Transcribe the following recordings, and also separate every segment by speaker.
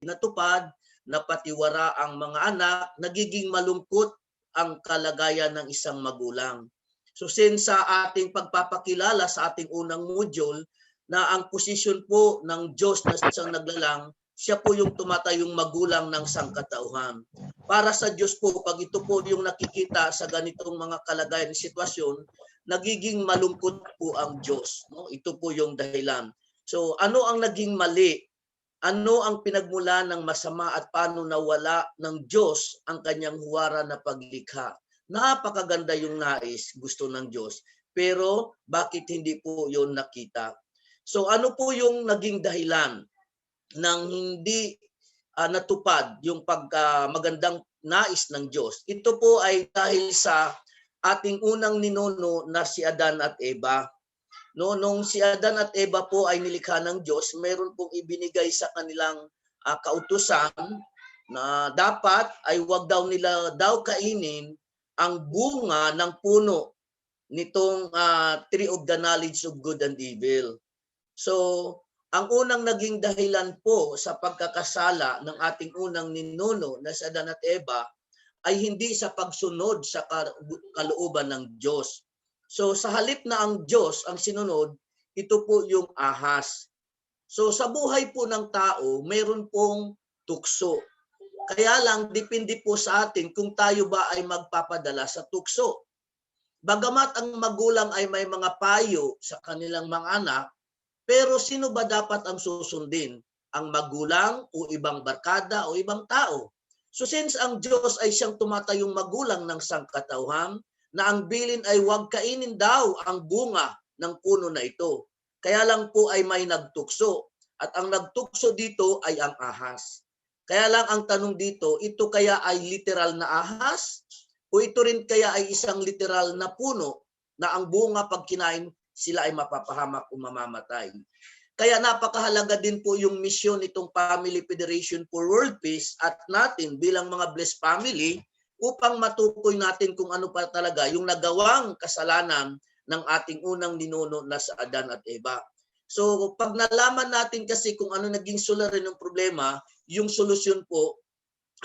Speaker 1: natupad, napatiwara ang mga anak, nagiging malungkot ang kalagayan ng isang magulang. So since sa ating pagpapakilala sa ating unang module na ang posisyon po ng Diyos na isang naglalang, siya po yung tumatayong magulang ng sangkatauhan. Para sa Diyos po, pag ito po yung nakikita sa ganitong mga kalagayan sitwasyon, nagiging malungkot po ang Diyos. No? Ito po yung dahilan. So ano ang naging mali? Ano ang pinagmula ng masama at paano nawala ng Diyos ang kanyang huwara na paglikha? Napakaganda yung nais, gusto ng Diyos. Pero bakit hindi po yun nakita? So ano po yung naging dahilan ng hindi natupad yung magandang nais ng Diyos? Ito po ay dahil sa ating unang ninuno na si Adan at Eva. No, nung si Adan at Eva po ay nilikha ng Diyos, mayroon pong ibinigay sa kanilang kautusan na dapat ay wag daw nila kainin ang bunga ng puno nitong tree of the knowledge of good and evil. So, ang unang naging dahilan po sa pagkakasala ng ating unang ninuno na si Adan at Eva ay hindi sa pagsunod sa kalooban ng Diyos. So sa halip na ang Diyos ang sinunod, ito po yung ahas. So sa buhay po ng tao, mayroon pong tukso. Kaya lang, depende po sa atin kung tayo ba ay magpapadala sa tukso. Bagamat ang magulang ay may mga payo sa kanilang mga anak, pero sino ba dapat ang susundin? Ang magulang o ibang barkada o ibang tao? So since ang Diyos ay siyang tumatayong magulang ng sangkatauhan, na ang bilin ay huwag kainin daw ang bunga ng puno na ito. Kaya lang po ay may nagtukso. At ang nagtukso dito ay ang ahas. Kaya lang ang tanong dito, ito kaya ay literal na ahas? O ito rin kaya ay isang literal na puno na ang bunga pag kinain sila ay mapapahamak o mamamatay? Kaya napakahalaga din po yung misyon nitong Family Federation for World Peace at natin bilang mga blessed family upang matukoy natin kung ano pa talaga yung nagawang kasalanan ng ating unang ninuno na sa Adan at Eva. So pag nalaman natin kasi kung ano naging suliranin ng problema, yung solusyon po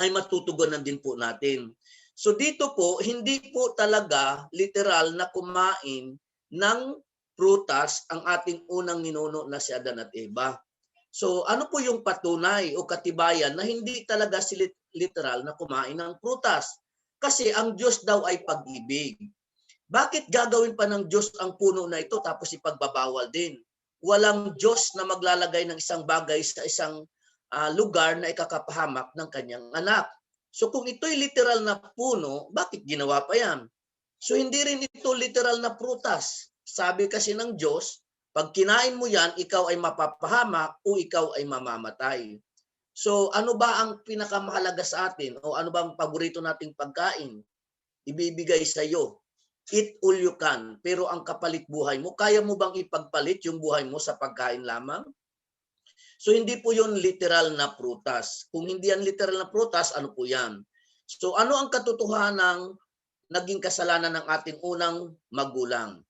Speaker 1: ay matutugunan din po natin. So dito po, hindi po talaga literal na kumain ng prutas ang ating unang ninuno na si Adan at Eva. So ano po yung patunay o katibayan na hindi talaga si literal na kumain ng prutas? Kasi ang Diyos daw ay pag-ibig. Bakit gagawin pa ng Diyos ang puno na ito tapos ipagbabawal din? Walang Diyos na maglalagay ng isang bagay sa isang lugar na ikakapahamak ng kanyang anak. So kung ito'y literal na puno, bakit ginawa pa yan? So hindi rin ito literal na prutas. Sabi kasi ng Diyos, pag kinain mo yan, ikaw ay mapapahamak o ikaw ay mamamatay. So ano ba ang pinakamahalaga sa atin o ano ba ang paborito nating pagkain? Ibibigay sa iyo. Eat all you can. Pero ang kapalit buhay mo, kaya mo bang ipagpalit yung buhay mo sa pagkain lamang? So hindi po yun literal na prutas. Kung hindi yan literal na prutas, ano po yan? So ano ang katotohanan ng naging kasalanan ng ating unang magulang?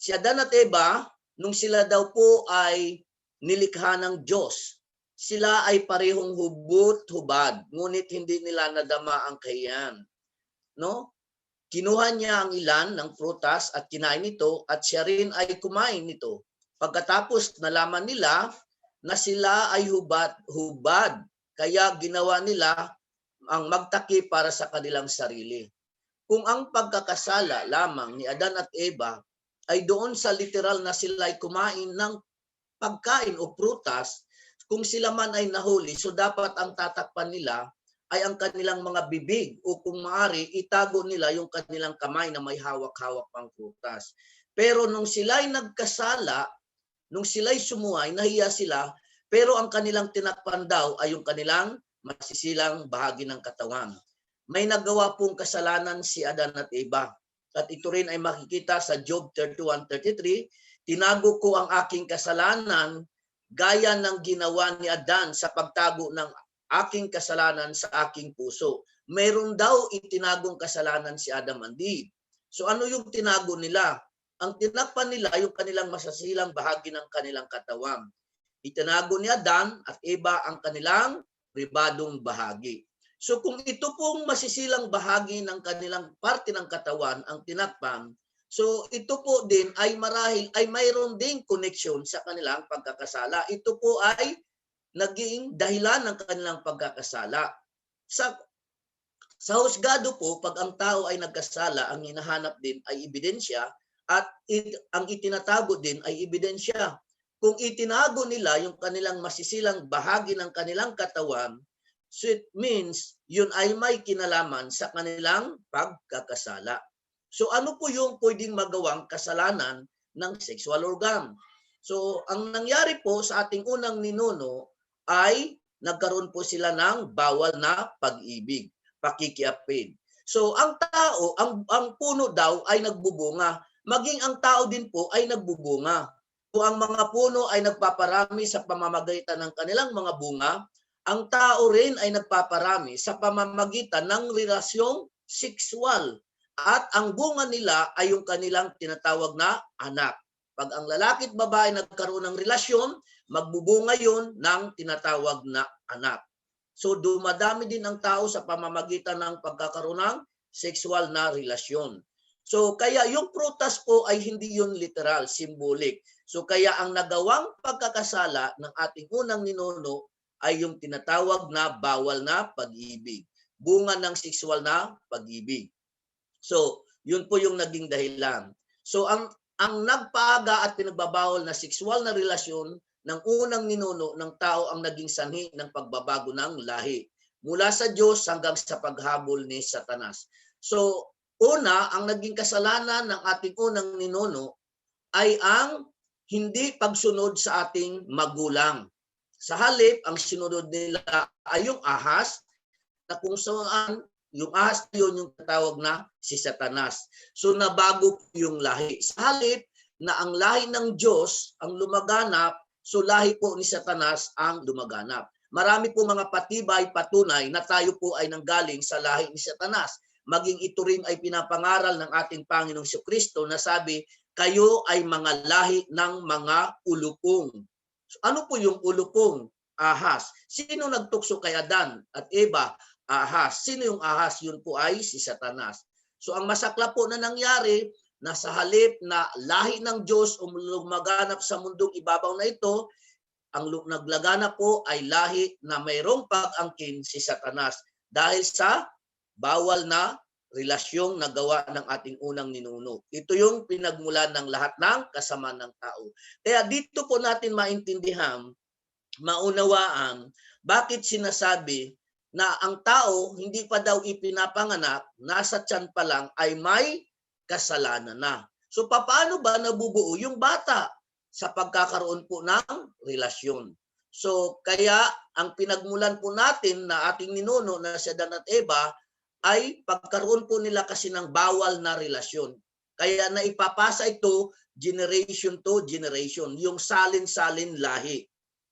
Speaker 1: Si Adan at Eva, nung sila daw po ay nilikha ng Diyos, sila ay parehong hubot-hubad, ngunit hindi nila nadama ang kahiyan. No? Kinuha niya ang ilan ng prutas at kinain ito at siya rin ay kumain nito. Pagkatapos nalaman nila na sila ay hubad, kaya ginawa nila ang magtaki para sa kanilang sarili. Kung ang pagkakasala lamang ni Adan at Eva ay doon sa literal na sila ay kumain ng pagkain o prutas, kung sila man ay nahuli, so dapat ang tatakpan nila ay ang kanilang mga bibig o kung maaari, itago nila yung kanilang kamay na may hawak-hawak pang prutas. Pero nung sila ay nagkasala, nung sila ay sumuhay, nahiya sila, pero ang kanilang tinakpan daw ay yung kanilang masisilang bahagi ng katawan. May nagawa pong kasalanan si Adan at Eva. At ito rin ay makikita sa Job 31:33, tinago ko ang aking kasalanan gaya ng ginawa ni Adan sa pagtago ng aking kasalanan sa aking puso. Meron daw itinagong kasalanan si Adam and Eve. So ano yung tinago nila? Ang tinakpan nila yung kanilang masasilang bahagi ng kanilang katawan. Itinago ni Adan at Eva ang kanilang pribadong bahagi. So kung ito pong masisilang bahagi ng kanilang parte ng katawan ang tinakpan, so ito po din ay marahil ay mayroon ding connection sa kanilang pagkakasala. Ito po ay naging dahilan ng kanilang pagkakasala. Sa husgado po, pag ang tao ay nagkasala, ang hinahanap din ay ebidensya at ang itinatago din ay ebidensya. Kung itinago nila yung kanilang masisilang bahagi ng kanilang katawan, so it means yun ay may kinalaman sa kanilang pagkakasala. So ano po yung pwedeng magawang kasalanan ng sexual organ? So ang nangyari po sa ating unang ninuno ay nagkaroon po sila ng bawal na pag-ibig, pakikiapid. So ang tao, ang puno daw ay nagbubunga. Maging ang tao din po ay nagbubunga. Kung ang mga puno ay nagpaparami sa pamamagitan ng kanilang mga bunga, ang tao rin ay nagpaparami sa pamamagitan ng relasyong sexual. At ang bunga nila ay yung kanilang tinatawag na anak. Pag ang lalaki at babae nagkaroon ng relasyon, magbubunga yun ng tinatawag na anak. So dumadami din ang tao sa pamamagitan ng pagkakaroon ng sexual na relasyon. So kaya yung prutas po ay hindi yun literal, symbolic. So kaya ang nagawang pagkakasala ng ating unang ninuno ay yung tinatawag na bawal na pag-ibig. Bunga ng sexual na pag-ibig. So, yun po yung naging dahilan. So, ang nagpaaga at pinagbabawal na sexual na relasyon ng unang ninuno ng tao ang naging sanhi ng pagbabago ng lahi. Mula sa Diyos hanggang sa paghabol ni Satanas. So, una, ang naging kasalanan ng ating unang ninuno ay ang hindi pagsunod sa ating magulang. Sa halip, ang sinunod nila ay yung ahas, na kung saan yung ahas yun yung tatawag na si Satanas. So nabago yung lahi. Sa halip na ang lahi ng Diyos ang lumaganap, so lahi po ni Satanas ang lumaganap. Marami po mga patibay, patunay na tayo po ay nanggaling sa lahi ni Satanas. Maging ito rin ay pinapangaral ng ating Panginoong Jesucristo na sabi, kayo ay mga lahi ng mga ulupong. So, ano po yung ulupong? Ahas. Sino nagtukso kay Adan at Eva? Ahas. Sino yung ahas? Yun po ay si Satanas. So ang masakla po na nangyari na sa halip na lahi ng Diyos lumaganap sa mundong ibabaw na ito, ang naglaganap po ay lahi na mayroong pag-angkin si Satanas dahil sa bawal na relasyong nagawa ng ating unang ninuno. Ito yung pinagmulan ng lahat ng kasamaan ng tao. Kaya dito po natin maintindihan, maunawaan, bakit sinasabi na ang tao hindi pa daw ipinapanganak, nasa tiyan pa lang ay may kasalanan na. So paano ba nabubuo yung bata? Sa pagkakaroon po ng relasyon. So kaya ang pinagmulan po natin na ating ninuno na si Adan at Eva ay pagkaroon po nila kasi ng bawal na relasyon. Kaya naipapasa ito generation to generation, yung salin-salin lahi.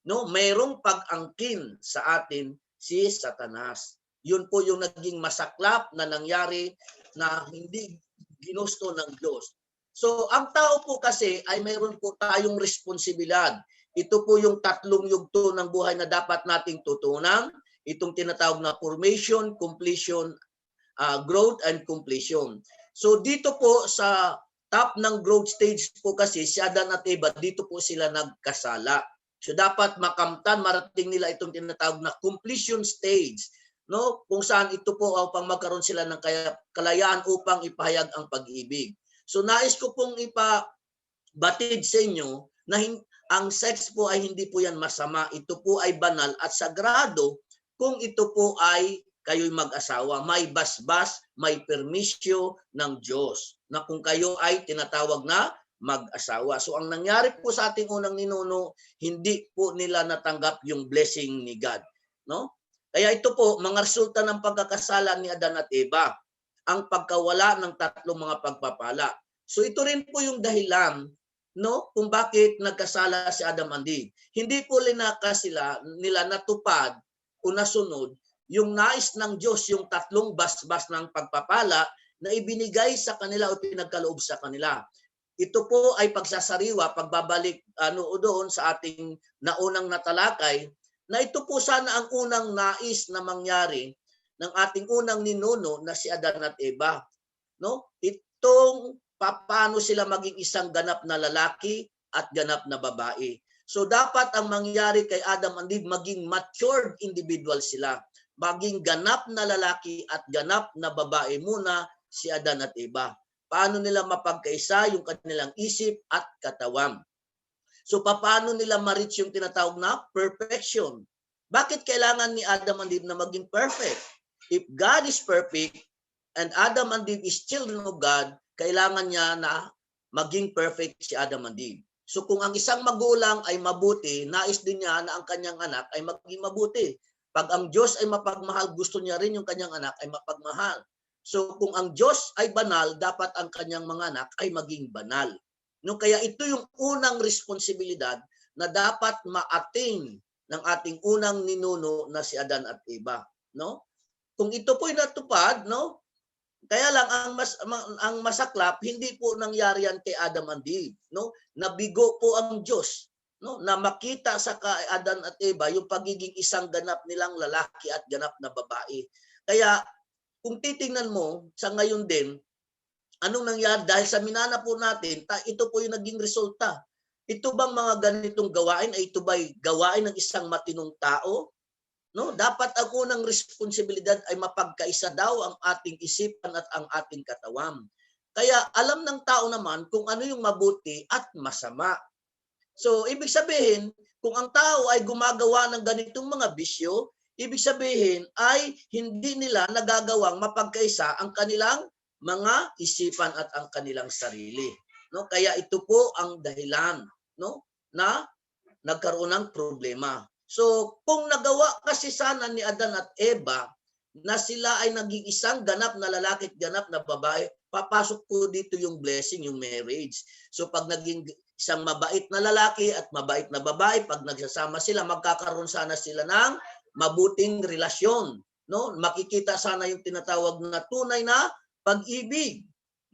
Speaker 1: No, mayroong pag-angkin sa atin si Satanas. Yun po yung naging masaklap na nangyari na hindi ginusto ng Diyos. So, ang tao po kasi ay mayroon po tayong responsibilidad. Ito po yung tatlong yugto ng buhay na dapat nating tutunan. Itong tinatawag na formation, completion, growth, and completion. So, dito po sa top ng growth stage po kasi si Adan at Eva, dito po sila nagkasala. So, dapat makamtan, marating nila itong tinatawag na completion stage. No? Kung saan ito po upang magkaroon sila ng kalayaan upang ipahayag ang pag-ibig. So nais ko pong ipabatid sa inyo na ang sex po ay hindi po yan masama. Ito po ay banal at sagrado kung ito po ay kayo'y mag-asawa. May basbas, may permisyo ng Diyos na kung kayo ay tinatawag na mag-asawa. So ang nangyari po sa ating unang ninuno, hindi po nila natanggap yung blessing ni God. No? Kaya ito po, mga resulta ng pagkakasala ni Adan at Eva, ang pagkawala ng tatlong mga pagpapala. So ito rin po yung dahilan, no, kung bakit nagkasala si Adam and Eve. Hindi po nila natupad o nasunod yung nais ng Diyos, yung tatlong basbas ng pagpapala na ibinigay sa kanila o pinagkaloob sa kanila. Ito po ay pagsasariwa, pagbabalik doon sa ating naunang natalakay na ito po sana ang unang nais na mangyari ng ating unang ninuno na si Adan at Eva. No? Itong paano sila maging isang ganap na lalaki at ganap na babae. So dapat ang mangyari kay Adam and Eve, maging matured individual sila. Maging ganap na lalaki at ganap na babae muna si Adan at Eva. Paano nila mapagkaisa yung kanilang isip at katawan? So paano nila ma-reach yung tinatawag na perfection? Bakit kailangan ni Adam and Eve na maging perfect? If God is perfect and Adam and Eve is children of God, kailangan niya na maging perfect si Adam and Eve. So kung ang isang magulang ay mabuti, nais din niya na ang kanyang anak ay maging mabuti. Pag ang Diyos ay mapagmahal, gusto niya rin yung kanyang anak ay mapagmahal. So kung ang Diyos ay banal, dapat ang kanyang mga anak ay maging banal. No, kaya ito yung unang responsibilidad na dapat ma-attain ng ating unang ninuno na si Adan at Eva, no? Kung ito po ay natupad, no? Kaya lang ang masaklap, hindi po nangyari yan kay Adam and Eve, no? Nabigo po ang Diyos, no? Na makita sa kay Adan at Eva yung pagiging isang ganap nilang lalaki at ganap na babae. Kaya kung titingnan mo sa ngayon din, anong nangyari? Dahil sa minana po natin, ito po yung naging resulta. Ito bang mga ganitong gawain ay ito ba'y gawain ng isang matinong tao? No, dapat ang unang responsibilidad ay mapagkaisa daw ang ating isipan at ang ating katawan. Kaya alam ng tao naman kung ano yung mabuti at masama. So, ibig sabihin, kung ang tao ay gumagawa ng ganitong mga bisyo, ibig sabihin ay hindi nila nagagawang mapagkaisa ang kanilang mga isipan at ang kanilang sarili. No? Kaya ito po ang dahilan, no, na nagkaroon ng problema. So kung nagawa kasi sana ni Adan at Eva na sila ay naging isang ganap na lalaki at ganap na babae, papasok po dito yung blessing, yung marriage. So pag naging isang mabait na lalaki at mabait na babae, pag nagsasama sila, magkakaroon sana sila ng mabuting relasyon. No? Makikita sana yung tinatawag na tunay na pag-ibig.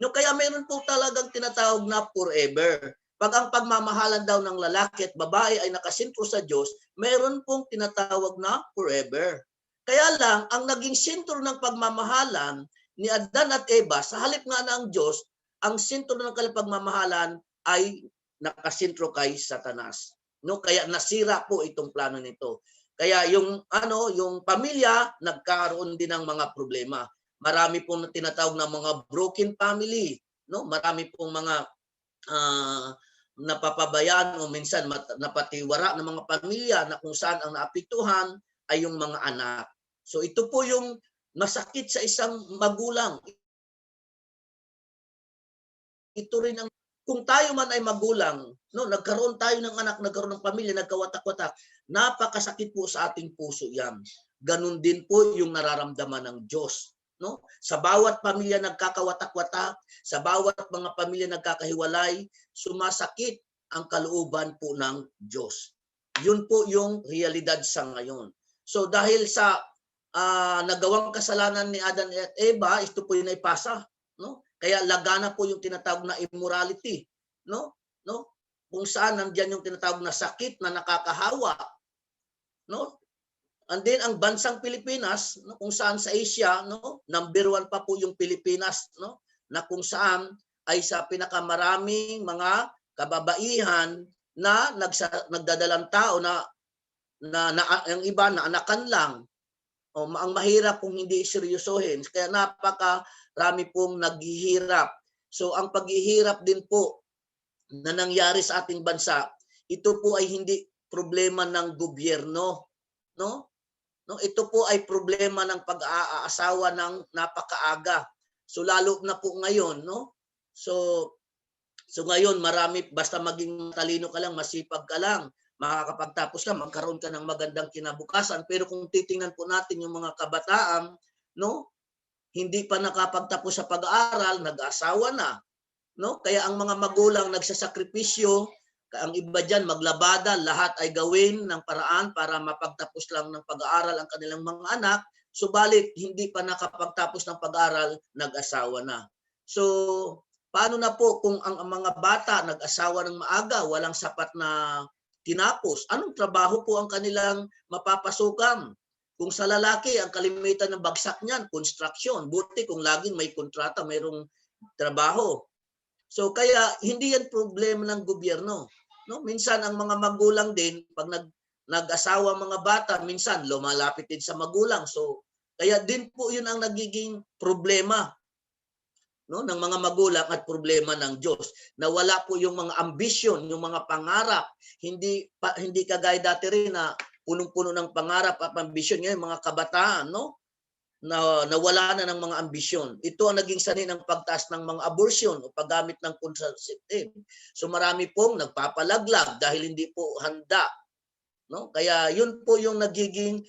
Speaker 1: No, kaya meron po talagang tinatawag na forever. Pag ang pagmamahalan daw ng lalaki at babae ay nakasentro sa Diyos, meron pong tinatawag na forever. Kaya lang, ang naging sentro ng pagmamahalan ni Adan at Eva, sa halip nga na ang Diyos, ang sentro ng kanilang pagmamahalan ay nakasentro kay Satanas. No, kaya nasira po itong plano nito. Kaya yung pamilya nagkaroon din ng mga problema. Marami pong tinatawag na mga broken family, no? Marami pong mga napapabayaan o minsan napatiwara ng mga pamilya na kung saan ang naapektuhan ay yung mga anak. So ito po yung masakit sa isang magulang. Ito rin ang kung tayo man ay magulang, no, nagkaroon tayo ng anak, nagkaroon ng pamilya, nagkawatak-watak, napakasakit po sa ating puso 'yan. Ganun din po yung nararamdaman ng Diyos. No? Sa bawat pamilya nagkakawatak-watak, sa bawat mga pamilya nagkakahiwalay, sumasakit ang kalooban po ng Diyos. Yun po yung realidad sa ngayon. So dahil sa nagawang kasalanan ni Adan at Eva, ito po yung naipasa, no? Kaya lagana po yung tinatawag na immorality, no? No? Kung saan nandiyan yung tinatawag na sakit na nakakahawa, no? And then ang bansang Pilipinas, no, kung saan sa Asia, no, number 1 pa po yung Pilipinas, no, na kung saan ay sa pinakamaraming mga kababaihan na nagdadalang tao na ang iba na anakan lang. O ang mahirap kung hindi seryosohin. Kaya napakarami pong naghihirap. So ang paghihirap din po na nangyari sa ating bansa, ito po ay hindi problema ng gobyerno, no? No, ito po ay problema ng pag-aasawa ng napakaaga. So lalo na po ngayon, no? So ngayon marami, basta maging talino ka lang, masipag ka lang, makakapagtapos ka, magkaroon ka ng magandang kinabukasan. Pero kung titingnan po natin yung mga kabataan, no? Hindi pa nakapagtapos sa pag-aaral, nag-asawa na, no? Kaya ang mga magulang nagsasakripisyo. Ang iba dyan, maglabada, lahat ay gawin ng paraan para mapagtapos lang ng pag-aaral ang kanilang mga anak. Subalit, hindi pa nakapagtapos ng pag-aaral, nag-asawa na. So, paano na po kung ang mga bata nag-asawa ng maaga, walang sapat na tinapos. Anong trabaho po ang kanilang mapapasukan? Kung sa lalaki, ang kalimitan ng bagsak niyan, construction. Buti kung laging may kontrata, mayroong trabaho. So kaya hindi yan problema ng gobyerno. No? Minsan ang mga magulang din, pag nag-asawa mga bata, minsan lumalapit din sa magulang. So kaya din po yun ang nagiging problema, no, ng mga magulang at problema ng Diyos. Nawala po yung mga ambisyon, yung mga pangarap. Hindi kagaya dati rin na punong-puno ng pangarap at ambisyon ngayon mga kabataan, no? Na nawala na ng mga ambisyon. Ito ang naging sanhi ng pagtaas ng mga abortion o paggamit ng contraceptive. So marami pong nagpapalaglag dahil hindi po handa, no? Kaya yun po yung nagiging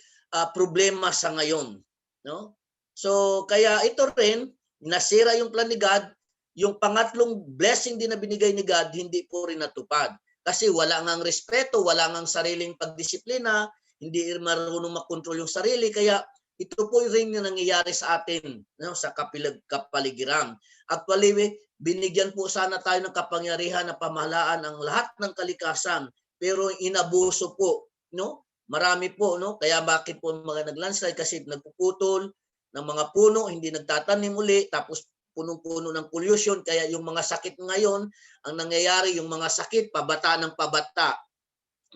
Speaker 1: problema sa ngayon, no? So kaya ito rin nasira yung plan ni God, yung pangatlong blessing din na binigay ni God hindi po rin natupad. Kasi wala ngang respeto, wala ngang sariling pagdisiplina, hindi marunong makontrol yung sarili, kaya ito po rin yung nangyayari sa atin, no, sa kapaligiran. Actually, binigyan po sana tayo ng kapangyarihan na pamahalaan ang lahat ng kalikasan, pero inabuso po, no? Marami po, no? Kaya bakit po mga naglandslide? Kasi nagpuputol ng mga puno, hindi nagtatanim uli, tapos punong-puno ng pollution, kaya yung mga sakit ngayon, ang nangyayari, yung mga sakit, pabata ng pabata,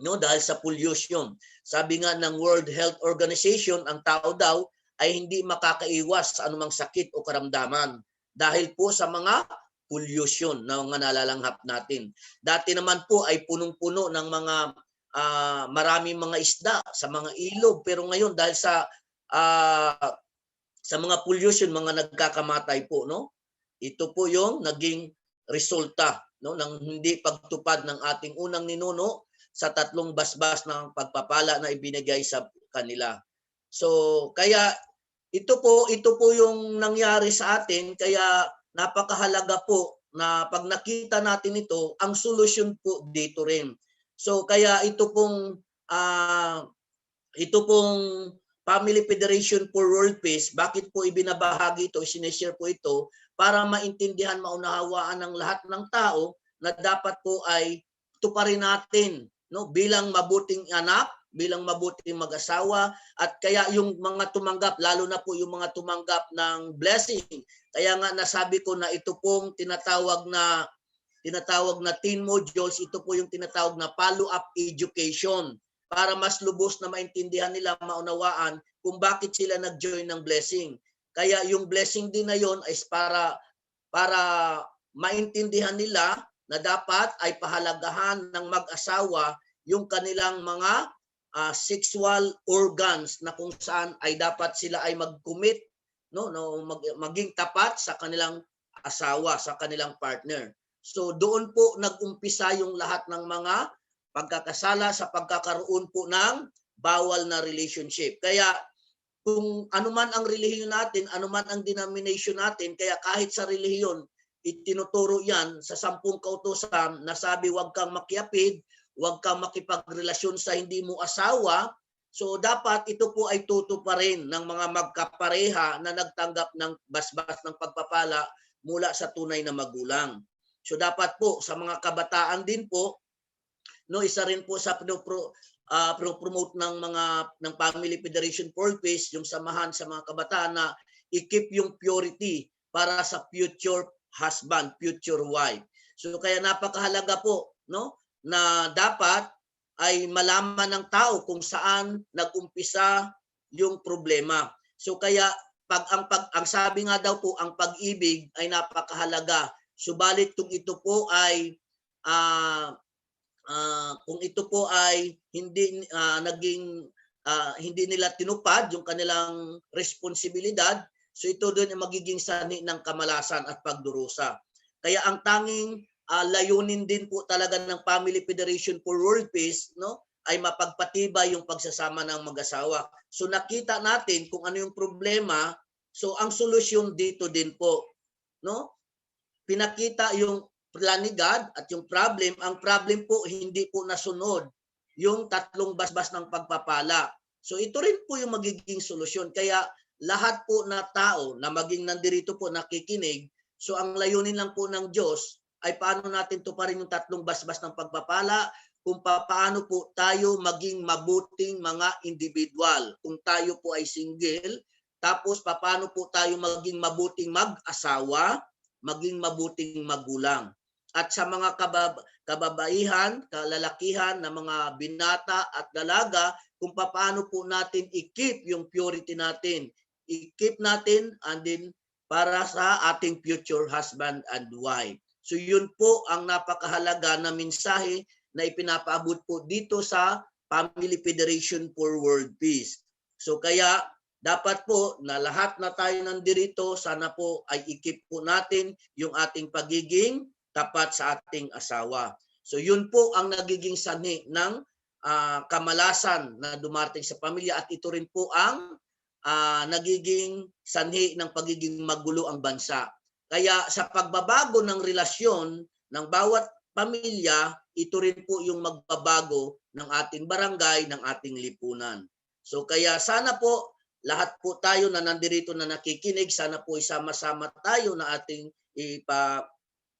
Speaker 1: no, dahil sa pollution. Sabi nga ng World Health Organization, ang tao daw ay hindi makakaiwas sa anumang sakit o karamdaman dahil po sa mga pollution na mga nalalanghap natin. Dati naman po ay punong-puno ng mga maraming mga isda sa mga ilog, pero ngayon dahil sa mga pollution, mga nagkakamatay po, no? Ito po yung naging resulta, no, ng hindi pagtupad ng ating unang ninuno sa 3 basbas ng pagpapala na ibinigay sa kanila. So, kaya ito po yung nangyari sa atin, kaya napakahalaga po na pag nakita natin ito, ang solusyon po dito rin. So, kaya ito pong Family Federation for World Peace, bakit po ibinabahagi ito, sineshare po ito, para maintindihan, maunawaan ng lahat ng tao na dapat po ay tuparin natin, no, bilang mabuting anak, bilang mabuting mag-asawa, at kaya yung mga tumanggap, lalo na po yung mga tumanggap ng blessing. Kaya nga nasabi ko na ito pong tinatawag na teen modules, ito po yung tinatawag na follow-up education, para mas lubos na maintindihan nila, maunawaan kung bakit sila nag-join ng blessing. Kaya yung blessing din na yon ay para maintindihan nila na dapat ay pahalagahan ng mag-asawa yung kanilang mga sexual organs, na kung saan ay dapat sila ay mag-commit, no, maging tapat sa kanilang asawa, sa kanilang partner. So doon po nag-umpisa yung lahat ng mga pagkakasala sa pagkakaroon po ng bawal na relationship. Kaya kung anuman ang relihiyon natin, anuman ang denomination natin, kaya kahit sa relihiyon, itinuturo yan sa 10 kautusan na sabi huwag kang makiapid, huwag kang makipagrelasyon sa hindi mo asawa. So dapat ito po ay tutuparin ng mga magkapareha na nagtanggap ng basbas ng pagpapala mula sa tunay na magulang. So dapat po sa mga kabataan din po, no, isa rin po sa promote ng Family Federation for Peace, yung samahan sa mga kabataan na i-keep yung purity para sa future husband, future wife. So kaya napakahalaga po, no, na dapat ay malaman ng tao kung saan nag-umpisa yung problema. So kaya ang sabi nga daw po, ang pag-ibig ay napakahalaga. Subalit kung ito po ay hindi nila tinupad yung kanilang responsibilidad, so ito doon ay magiging sanhi ng kamalasan at pagdurusa. Kaya ang tanging layunin din po talaga ng Family Federation for World Peace, no, ay mapagpatibay yung pagsasama ng mag-asawa. So nakita natin kung ano yung problema, so ang solusyon dito din po, no? Pinakita yung plan ni God at yung problem. Ang problem po, hindi po nasunod yung 3 basbas ng pagpapala. So ito rin po yung magiging solusyon. Kaya lahat po na tao na maging nandirito po nakikinig, so ang layunin lang po ng Diyos ay paano natin tuparin yung 3 basbas ng pagpapala, kung paano po tayo maging mabuting mga individual. Kung tayo po ay single, tapos paano po tayo maging mabuting mag-asawa, maging mabuting magulang. At sa mga kababaihan, kalalakihan na mga binata at dalaga, kung paano po natin i-keep yung purity natin. I-keep natin and then para sa ating future husband and wife. So yun po ang napakahalaga na mensahe na ipinapaabot po dito sa Family Federation for World Peace. So kaya dapat po na lahat na tayo nandirito, sana po ay i-keep po natin yung ating pagiging tapat sa ating asawa. So yun po ang nagiging sanhi ng kamalasan na dumarating sa pamilya, at ito rin po ang nagiging sanhi ng pagiging magulo ang bansa. Kaya sa pagbabago ng relasyon ng bawat pamilya, ito rin po yung magbabago ng ating barangay, ng ating lipunan. So kaya sana po lahat po tayo na nandirito na nakikinig, sana po isama-sama tayo na ating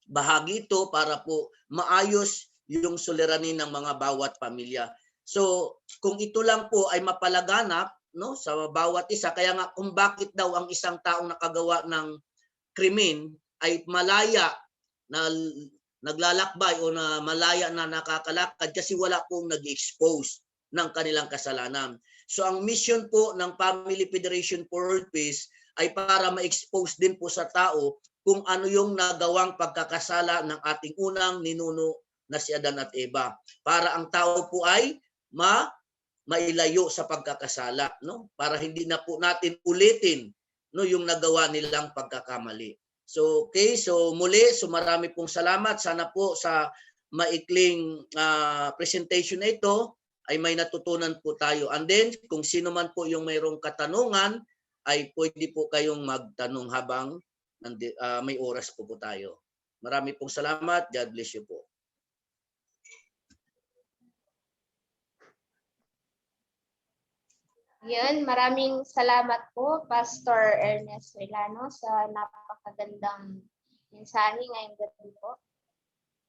Speaker 1: bahagi ito para po maayos yung suliranin ng mga bawat pamilya. So kung ito lang po ay mapalaganap, no, sa bawat isa, kaya nga kung bakit daw ang isang taong nakagawa ng krimen ay malaya na naglalakbay o na malaya na nakakalakad kasi wala pong nag-expose ng kanilang kasalanan. So ang mission po ng Family Federation for World Peace ay para ma-expose din po sa tao kung ano yung nagawang pagkakasala ng ating unang ninuno na si Adan at Eva, para ang tao po ay mailayo sa pagkakasala, no? Para hindi na po natin ulitin, no, yung nagawa nilang pagkakamali. So okay, so muli, so marami pong salamat. Sana po sa maikling presentation na ito ay may natutunan po tayo. And then kung sino man po yung mayroong katanungan ay pwede po kayong magtanong habang may oras po tayo. Marami pong salamat. God bless you po.
Speaker 2: Yan, maraming salamat po, Pastor Ernest Relano, sa napakagandang mensahe ngayong gabi po.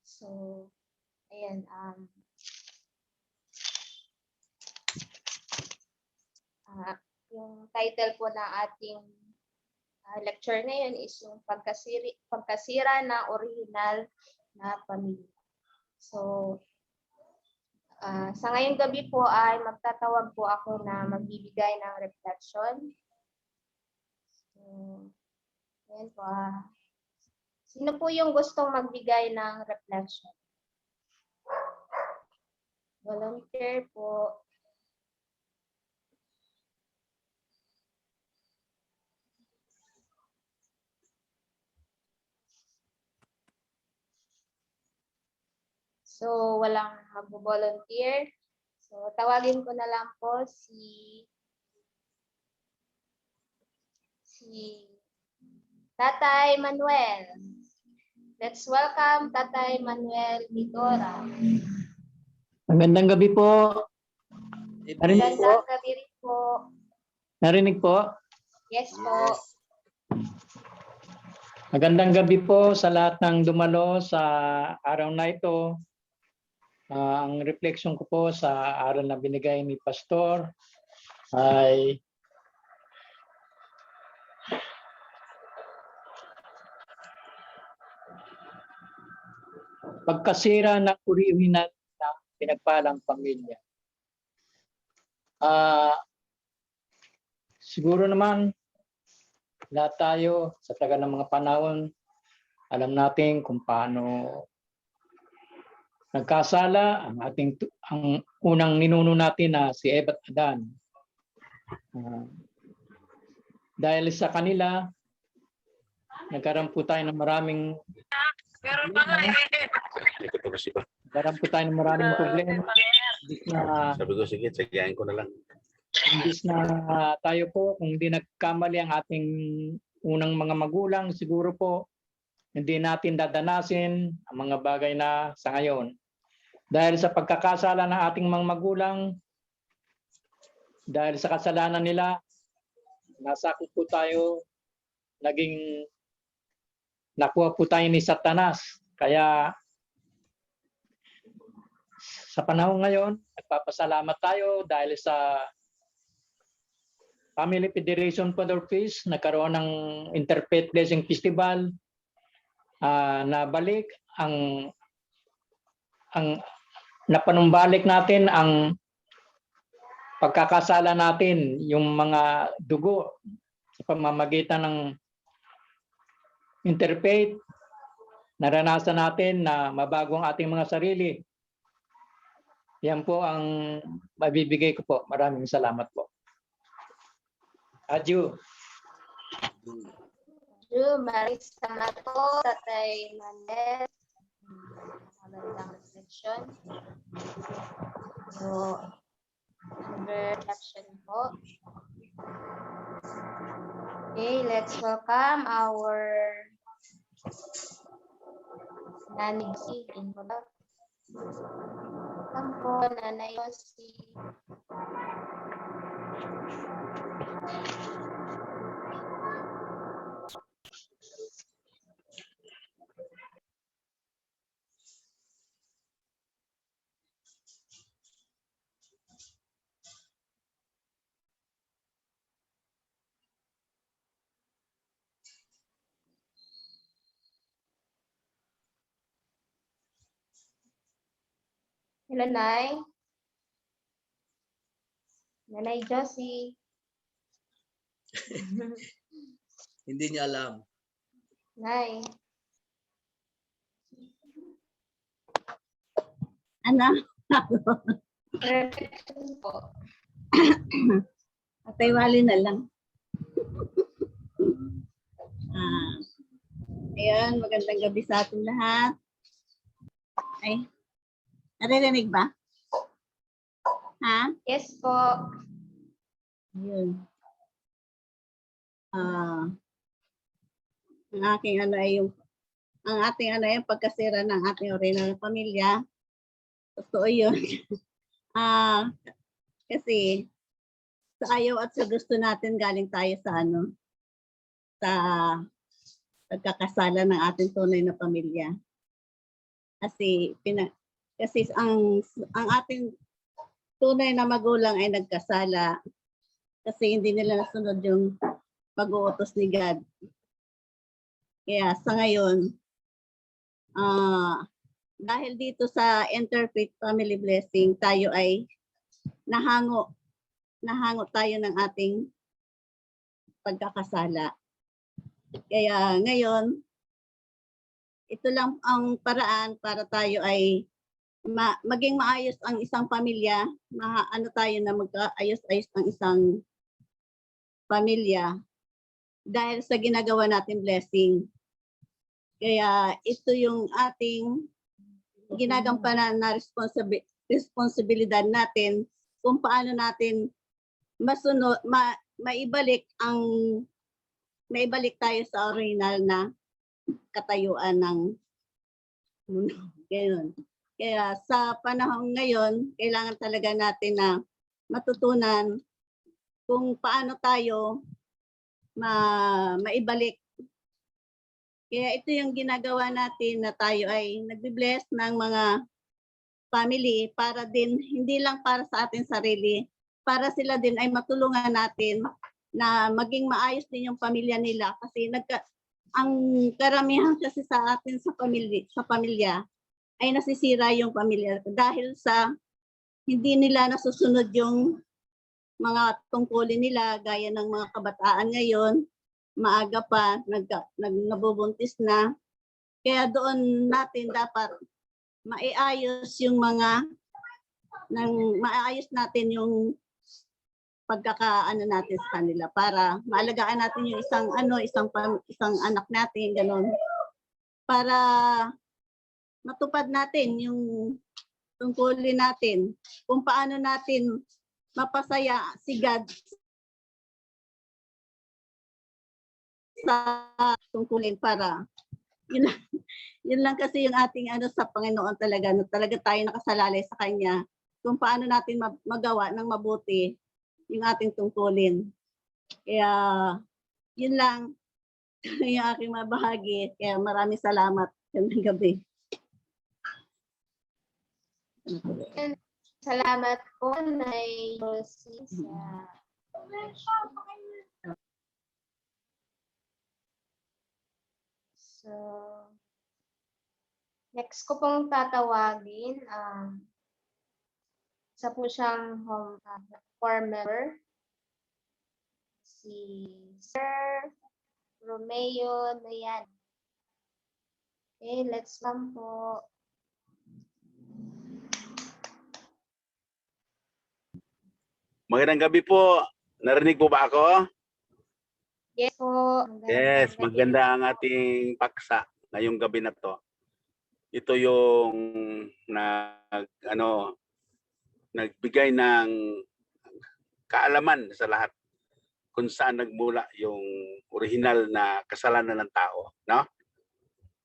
Speaker 2: So, ayan. Yung title po ng ating lecture na yun is yung pagkasira na original na pamilya. So, sa ngayong gabi po ay magtatawag po ako na magbibigay ng reflection. So, yan po. Sino po yung gustong magbigay ng reflection? Volunteer po. So, walang mag-volunteer. So, tawagin ko na lang po si Tatay Manuel. Let's welcome Tatay Manuel Vitora.
Speaker 3: Magandang gabi po. Narinig po?
Speaker 2: Magandang gabi rin po.
Speaker 3: Narinig po?
Speaker 2: Yes po.
Speaker 3: Magandang gabi po sa lahat ng dumalo sa araw na ito. Ang reflection ko po sa araw na binigay ni Pastor ay pagkasira ng original na pinagpalang pamilya. Siguro naman lahat tayo sa tagal ng mga panahon, alam natin kung paano nagkasala ang unang ninuno natin na si Eva at Adan. Dahil sa kanila, nagkaroon po tayo ng maraming problema.
Speaker 4: Sabi ko, sige, tsagiyain ko na lang.
Speaker 3: Imbis na tayo po, kung hindi nagkamali ang ating unang mga magulang, siguro po, hindi natin dadanasin ang mga bagay na sa ngayon. Dahil sa pagkakasala ng ating mga magulang, dahil sa kasalanan nila, nasakop po tayo, nakuha po tayo ni Satanas. Kaya sa panahon ngayon, nagpapasalamat tayo dahil sa Family Federation for the Peace, nagkaroon ng Interfaith Blessing Festival, na balik ang napanumbalik natin ang pagkakasala natin, yung mga dugo sa pamamagitan ng interfaith. Naranasan natin na mabago ang ating mga sarili. Yan po ang mabibigay ko po. Maraming salamat po. Adyo.
Speaker 2: Maraming salamat po, Tatay Manet. Magandang reflection. So, under reflection po. Okay, let's welcome our Nanay Yossi. Welcome po, Nanay Yossi. Hello, Nay. Nanay Yossi.
Speaker 1: Hindi niya alam.
Speaker 2: Nay.
Speaker 5: Ano?
Speaker 2: Reflection po.
Speaker 5: Atay wali na lang. Ayan, magandang gabi sa ating lahat. Ay, naririnig ba? Ha?
Speaker 2: Yes po.
Speaker 5: Ayun. Ang aking ano ay ang ating ano ay pagkasira ng ating original na pamilya. Totoo yun. Kasi sa ayaw at sa gusto natin galing tayo sa ano, sa pagkakasala ng ating tunay na pamilya. Kasi ang ating tunay na magulang ay nagkasala kasi hindi nila nasunod yung pag-uutos ni God. Kaya sa ngayon, dahil dito sa Interfaith Family Blessing, tayo ay nahango tayo ng ating pagkakasala. Kaya ngayon, ito lang ang paraan para tayo ay maging maayos ang isang pamilya, ano tayo na magkaayos-ayos ang isang pamilya dahil sa ginagawa natin blessing. Kaya ito yung ating ginagampanan na responsibilidad natin kung paano natin maibalik tayo sa original na katayuan ng mundo. Ganun. Kaya sa panahon ngayon, kailangan talaga natin na matutunan kung paano tayo maibalik. Kaya ito yung ginagawa natin na tayo ay nagbi-bless ng mga family para din, hindi lang para sa ating sarili, para sila din ay matulungan natin na maging maayos din yung pamilya nila. Kasi ang karamihan kasi sa atin sa pamilya ay nasisira yung pamilya dahil sa hindi nila nasusunod yung mga tungkulin nila gaya ng mga kabataan ngayon, maaga pa, nabubuntis na. Kaya doon natin dapat maiayos yung maayos natin yung pagkakaano natin sa kanila para maalagaan natin yung isang anak natin, gano'n. Para matupad natin yung tungkulin natin, kung paano natin mapasaya si God sa tungkulin para yun lang kasi yung ating sa Panginoon talaga, talaga tayo nakasalalay sa Kanya kung paano natin magawa ng mabuti yung ating tungkulin. Kaya yun lang yung aking mabahagi. Kaya maraming salamat. Gandang gabi.
Speaker 2: Salamat po, Nay Rosie, sa So, next ko pong tatawagin, isa po siyang home core member, si Sir Romeo Noyan. Okay, let's come po.
Speaker 4: Magandang gabi po. Narinig po ba ako?
Speaker 2: Yes po.
Speaker 4: Yes,
Speaker 2: gabi.
Speaker 4: maganda ang ating paksa ngayong gabi na to. Ito yung nagbigay ng kaalaman sa lahat kung saan nagmula yung original na kasalanan ng tao, no?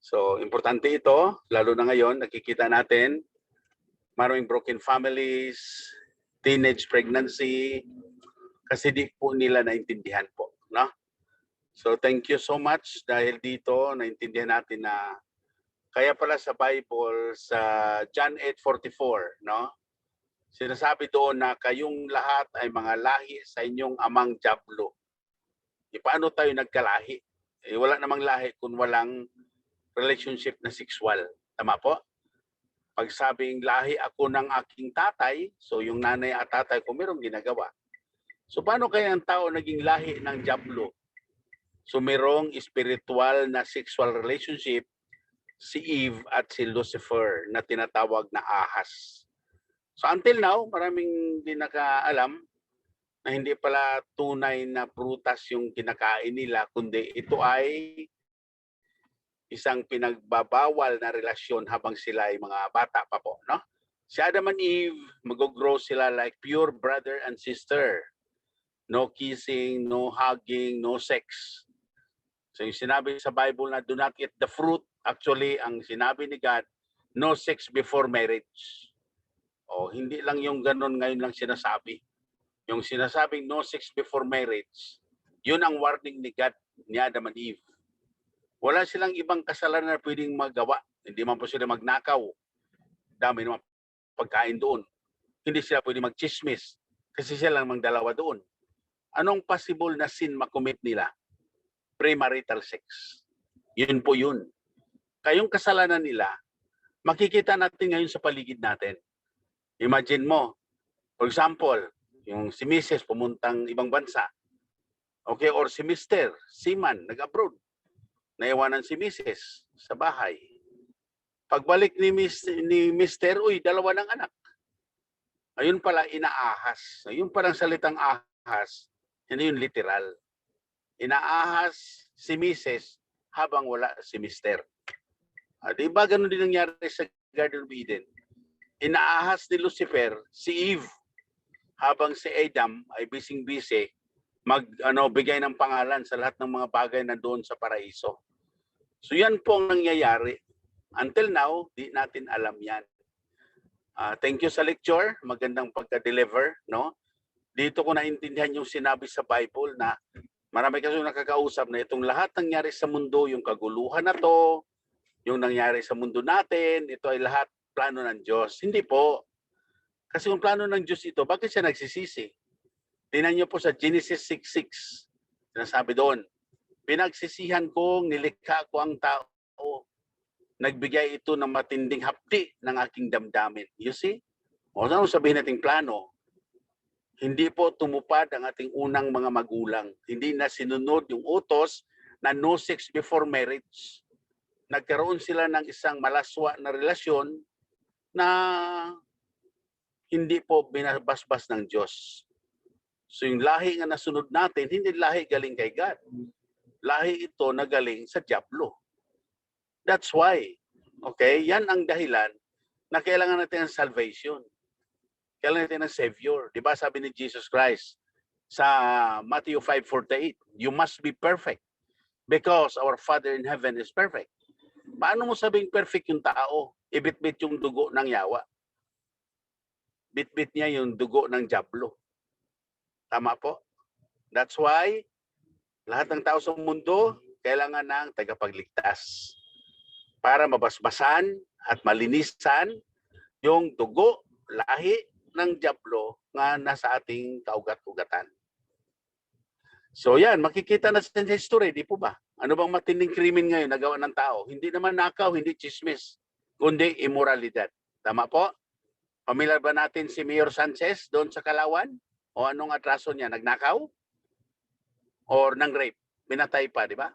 Speaker 4: So, importante ito, lalo na ngayon, nakikita natin maraming broken families, teenage pregnancy, kasi di po nila naintindihan po, no? So, thank you so much dahil dito naintindihan natin na kaya pala sa Bible, sa John 8:44, no? Sinasabi doon na kayong lahat ay mga lahi sa inyong amang Diablo. Paano tayo nagkalahi? Wala namang lahi kung walang relationship na sexual. Tama po? Pag sabing lahi ako ng aking tatay, so yung nanay at tatay ko mayroong ginagawa. So paano kaya ang tao naging lahi ng Diablo? So mayroong spiritual na sexual relationship si Eve at si Lucifer na tinatawag na ahas. So until now, maraming di nakaalam na hindi pala tunay na prutas yung kinakain nila, kundi ito ay isang pinagbabawal na relasyon habang sila ay mga bata pa po, no? Si Adam and Eve, mag-grow sila like pure brother and sister. No kissing, no hugging, no sex. So yung sinabi sa Bible na do not eat the fruit, actually ang sinabi ni God, no sex before marriage. O hindi lang yung ganun ngayon lang sinasabi. Yung sinasabing no sex before marriage, yun ang warning ni God ni Adam and Eve. Wala silang ibang kasalanan na pwedeng magawa. Hindi man po sila magnakaw. Dami naman pagkain doon. Hindi sila pwedeng magchismis kasi sila lang mang dalawa doon. Anong possible na sin makomit nila? Premarital sex. Yun po yun. Kayong kasalanan nila, makikita natin ngayon sa paligid natin. Imagine mo, for example, yung si Mrs. pumuntang ibang bansa. Okay, or si Mr. Seaman, nag-abroad. Naiwanan si Mrs. sa bahay. Pagbalik ni Mr. Uy, dalawa ng anak. Ayun pala, inaahas. Ayun palang salitang ahas, hindi yun literal. Inaahas si Mrs. habang wala si Mr. Di ba ganun din nangyari sa Garden of Eden? Inaahas ni Lucifer si Eve habang si Adam ay bising-busy bigay ng pangalan sa lahat ng mga bagay na doon sa paraiso. So yan po ang nangyayari. Until now, di natin alam yan. Thank you sa lecture. Magandang pagka-deliver, no? Dito ko naintindihan yung sinabi sa Bible na marami kasi nakakausap na itong lahat nangyari sa mundo, yung kaguluhan na to, yung nangyari sa mundo natin, ito ay lahat plano ng Diyos. Hindi po. Kasi kung plano ng Diyos ito, bakit siya nagsisisi? Tingnan niyo po sa Genesis 6:6. Sinasabi doon, pinagsisihan kong nilikha ko ang tao. Nagbigay ito ng matinding hapdi ng aking damdamin. You see? O ano sabihin nating plano? Hindi po tumupad ang ating unang mga magulang. Hindi na sinunod yung utos na no sex before marriage. Nagkaroon sila ng isang malaswa na relasyon na hindi po binabasbas ng Diyos. So yung lahi nga nasunod natin, hindi lahi galing kay God. Lahi ito na galing sa Diablo. That's why. Okay? Yan ang dahilan na kailangan natin ng salvation. Kailangan natin ng Savior. Diba sabi ni Jesus Christ sa Matthew 5:48, you must be perfect because our Father in heaven is perfect. Paano mo sabing perfect yung tao? Ibit-bit yung dugo ng yawa. Bit-bit niya yung dugo ng Diablo. Tama po? That's why lahat ng tao sa mundo kailangan ng tagapagligtas para mabasbasan at malinisan yung dugo, lahi ng dyablo nga nasa ating kaugat-ugatan. So yan, makikita na sa history, di po ba? Ano bang matinding krimen ngayon nagawa ng tao? Hindi naman nakaw, hindi chismis, kundi immoralidad. Tama po? Pamilyar ba natin si Mayor Sanchez doon sa Kalawan? O anong atraso niya? Nagnakaw? Or nang rape? Minatay pa, di ba?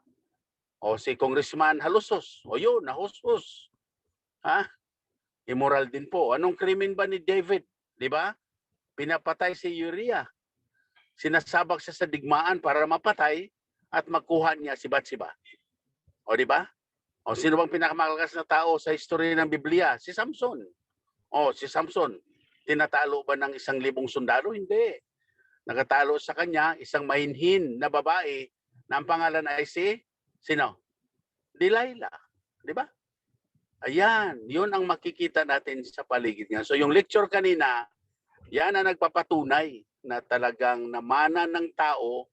Speaker 4: O si Congressman Halusos? O yun, nahusos. Ha? Immoral din po. Anong krimen ba ni David? Di ba? Pinapatay si Uriah. Sinasabak siya sa digmaan para mapatay at makuha niya si Bathsheba. O di ba? O sino bang pinakamalakas na tao sa history ng Biblia? Si Samson. O si Samson, tinatalo ba ng 1,000 sundalo? Hindi. Nakatalo sa kanya isang mahinhin na babae na ang pangalan ay sino? Delilah. Di ba? Ayan, yun ang makikita natin sa paligid nga. So yung lecture kanina, yan ang nagpapatunay na talagang namana ng tao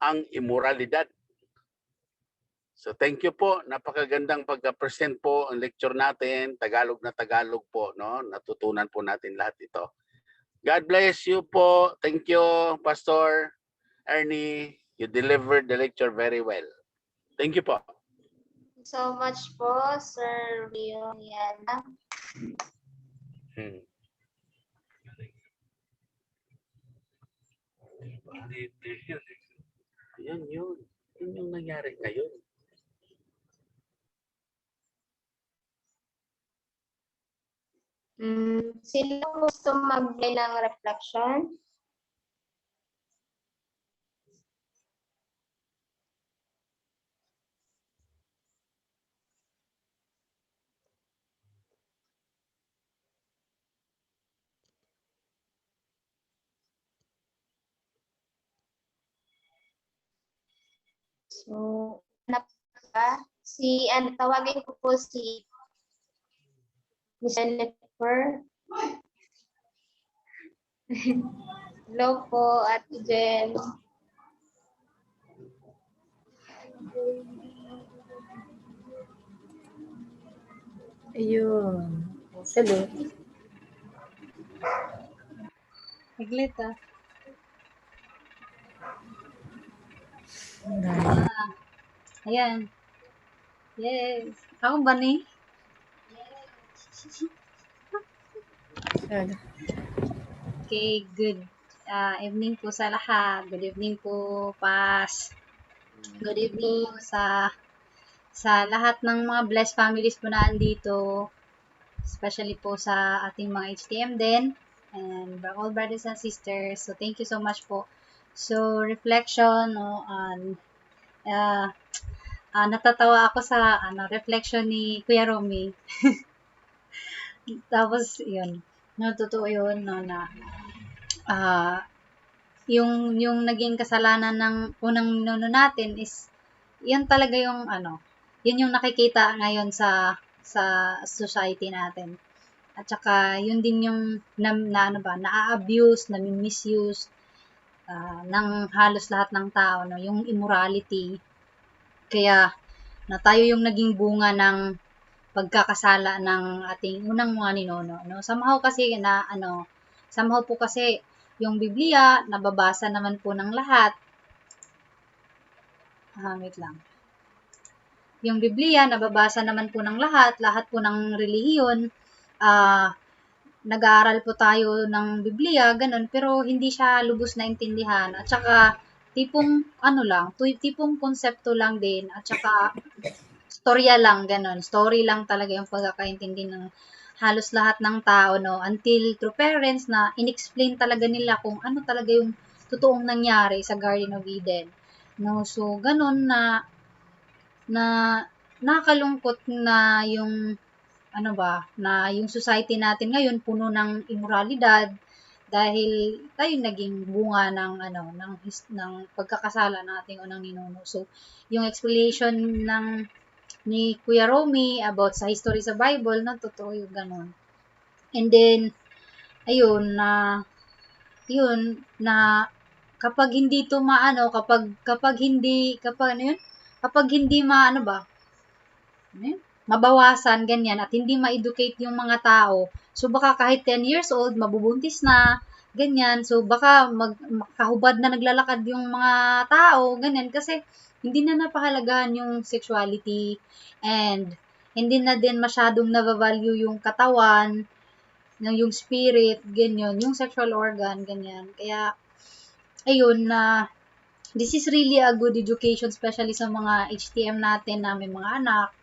Speaker 4: ang immoralidad. So thank you po. Napakagandang pagka-present po ang lecture natin. Tagalog na Tagalog po, no? Natutunan po natin lahat ito. God bless you po. Thank you, Pastor Ernie. You delivered the lecture very well. Thank you po.
Speaker 2: So much po, Sir Rio Yana.
Speaker 4: Yun. Yun yung nangyari ngayon.
Speaker 2: Sino gusto magbigay ng reflection? So, tawagin ko po si Miss Jennifer. Hello po, Ate Jen.
Speaker 6: Ayun. Salut. Saglit ah. Ayan. Yes. Ako ba ni? Okay, good evening po sa lahat. Good evening po, Pas. Good evening sa lahat ng mga blessed families po na andito. Especially po sa ating mga HTM din. And all brothers and sisters. So, thank you so much po. So, reflection on natatawa ako sa reflection ni Kuya Romy. Tapos, yun. Totoo yun, no, na yung naging kasalanan ng unang ninuno natin is, yun talaga yung, yun yung nakikita ngayon sa society natin. At saka, yun din yung na-abuse, na-misuse ng halos lahat ng tao, no, yung immorality. Kaya, na tayo yung naging bunga ng pagkakasala ng ating unang mga ninuno, no? Somehow po kasi yung Biblia nababasa naman po ng lahat. Wait lang. Yung Biblia nababasa naman po ng lahat po ng relihiyon. Nag-aaral po tayo ng Biblia, ganun, pero hindi siya lubos na intindihan. At saka tipong tipong konsepto lang din, at saka storya lang, ganun. Story lang talaga yung pagkakaintindi ng halos lahat ng tao, no? Until through parents na inexplain talaga nila kung ano talaga yung totoong nangyari sa Garden of Eden. No? So, ganun na nakakalungkot na yung na yung society natin ngayon puno ng immoralidad dahil tayo naging bunga ng pagkakasala ng ating unang ninuno. So, yung explanation ni Kuya Romy about sa history sa Bible, na totoo yung ganun. And then, ayun, na kapag hindi to kapag hindi mabawasan, ganyan, at hindi ma-educate yung mga tao So baka kahit 10 years old, mabubuntis na, ganyan. So baka makahubad na naglalakad yung mga tao, ganyan. Kasi hindi na napahalagahan yung sexuality and hindi na din masyadong na-value yung katawan, yung spirit, ganyan, yung sexual organ, ganyan. Kaya, ayun, na this is really a good education, especially sa mga HTM natin na may mga anak,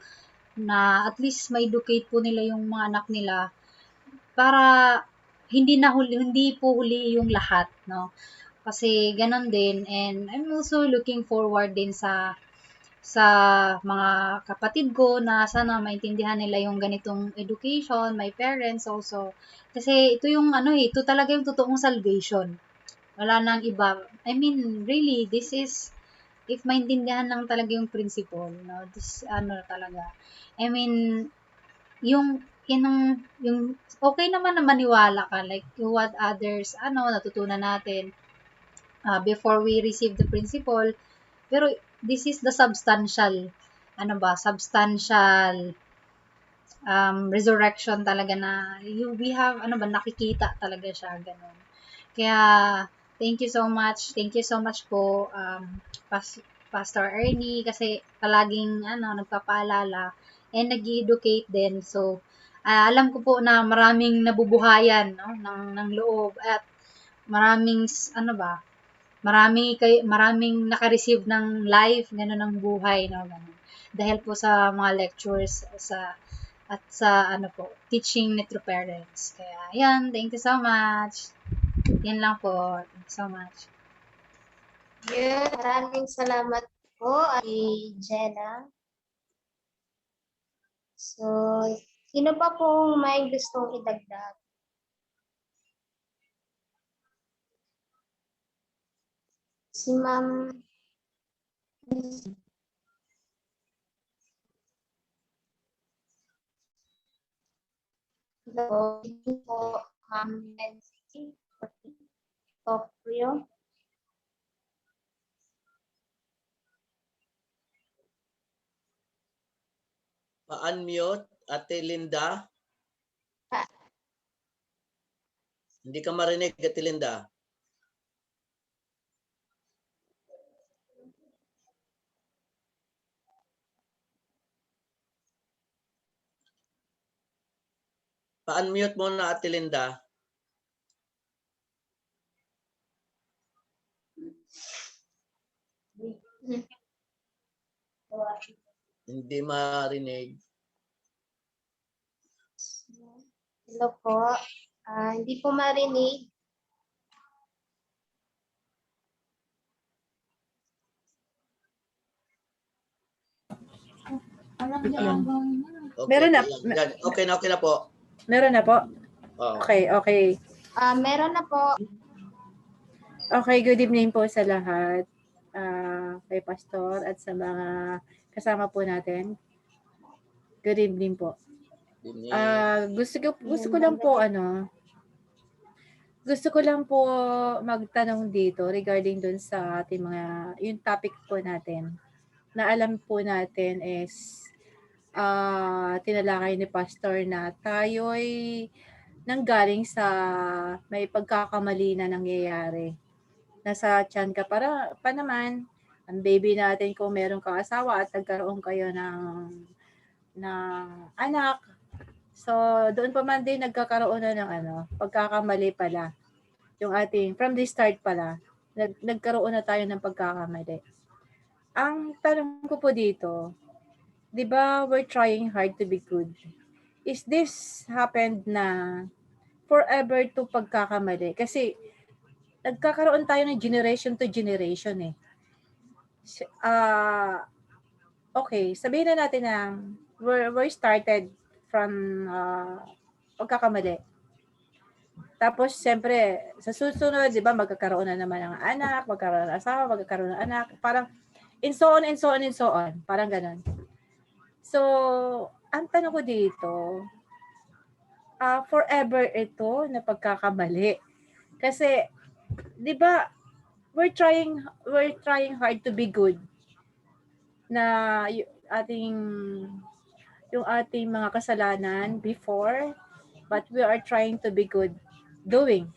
Speaker 6: na at least ma-educate po nila yung mga anak nila para hindi po huli yung lahat, no? Kasi ganon din, and I'm also looking forward din sa mga kapatid ko na sana maintindihan nila yung ganitong education, my parents also. Kasi ito yung ito talaga yung totoong salvation. Wala nang iba. I mean, really, this is if maintindihan lang talaga yung principle, no? This talaga. I mean, yung okay naman na maniwala ka like what others natutunan natin before we receive the principle, pero this is the substantial substantial resurrection talaga na we have nakikita talaga siya ganun. Kaya thank you so much po Pastor Ernie kasi palaging nagpapaalala and nag-educate din. So, alam ko po na maraming nabubuhayan ng loob at maraming maraming naka-receive ng life ganun ng buhay ganun. Dahil po sa mga lectures sa teaching ni True Parents. Kaya yan, thank you so much. Yan lang po. Thank you so much.
Speaker 2: Yun, maraming salamat po kay Jenna. So, sino pa pong may gustong idagdag? Si Ma'am. Hello, po, Ma'am Nancy Toprio.
Speaker 1: Pa-unmute, Ate Linda. Hindi ka marinig, Ate Linda. Pa-unmute mo na, Ate Linda. Hindi marinig.
Speaker 2: Hello po. Hindi po marinig.
Speaker 1: Okay,
Speaker 7: Meron na.
Speaker 1: yan. Okay na po.
Speaker 7: Meron na po?
Speaker 1: Oh.
Speaker 7: Okay.
Speaker 2: Meron na po.
Speaker 7: Okay, good evening po sa lahat. Kay Pastor at sa mga kasama po natin. Good evening po. Gusto ko lang po magtanong dito regarding dun sa ating yung topic po natin. Na alam po natin is tinalakay ni Pastor na tayo'y nanggaling sa may pagkakamali na nangyayari. Nasa tiyan ka pa naman, ang baby natin kung meron kang asawa at nagkaroon kayo ng anak. So, doon pa man din nagkakaroon na ng pagkakamali pala. Yung ating, from the start pala, nagkaroon na tayo ng pagkakamali. Ang tanong ko po dito, di ba we're trying hard to be good? Is this happened na forever to pagkakamali? Kasi nagkakaroon tayo ng generation to generation eh. Okay, sabihin na natin na we're started from pagkakamali. Tapos, siyempre, sa susunod, di ba, magkakaroon na naman ng anak, magkakaroon ng asawa, magkakaroon ng anak. Parang, and so on. Parang ganun. So, ang tanong ko dito, forever ito na pagkakamali. Kasi, di ba, we're trying hard to be good na yung ating mga kasalanan before but we are trying to be good doing.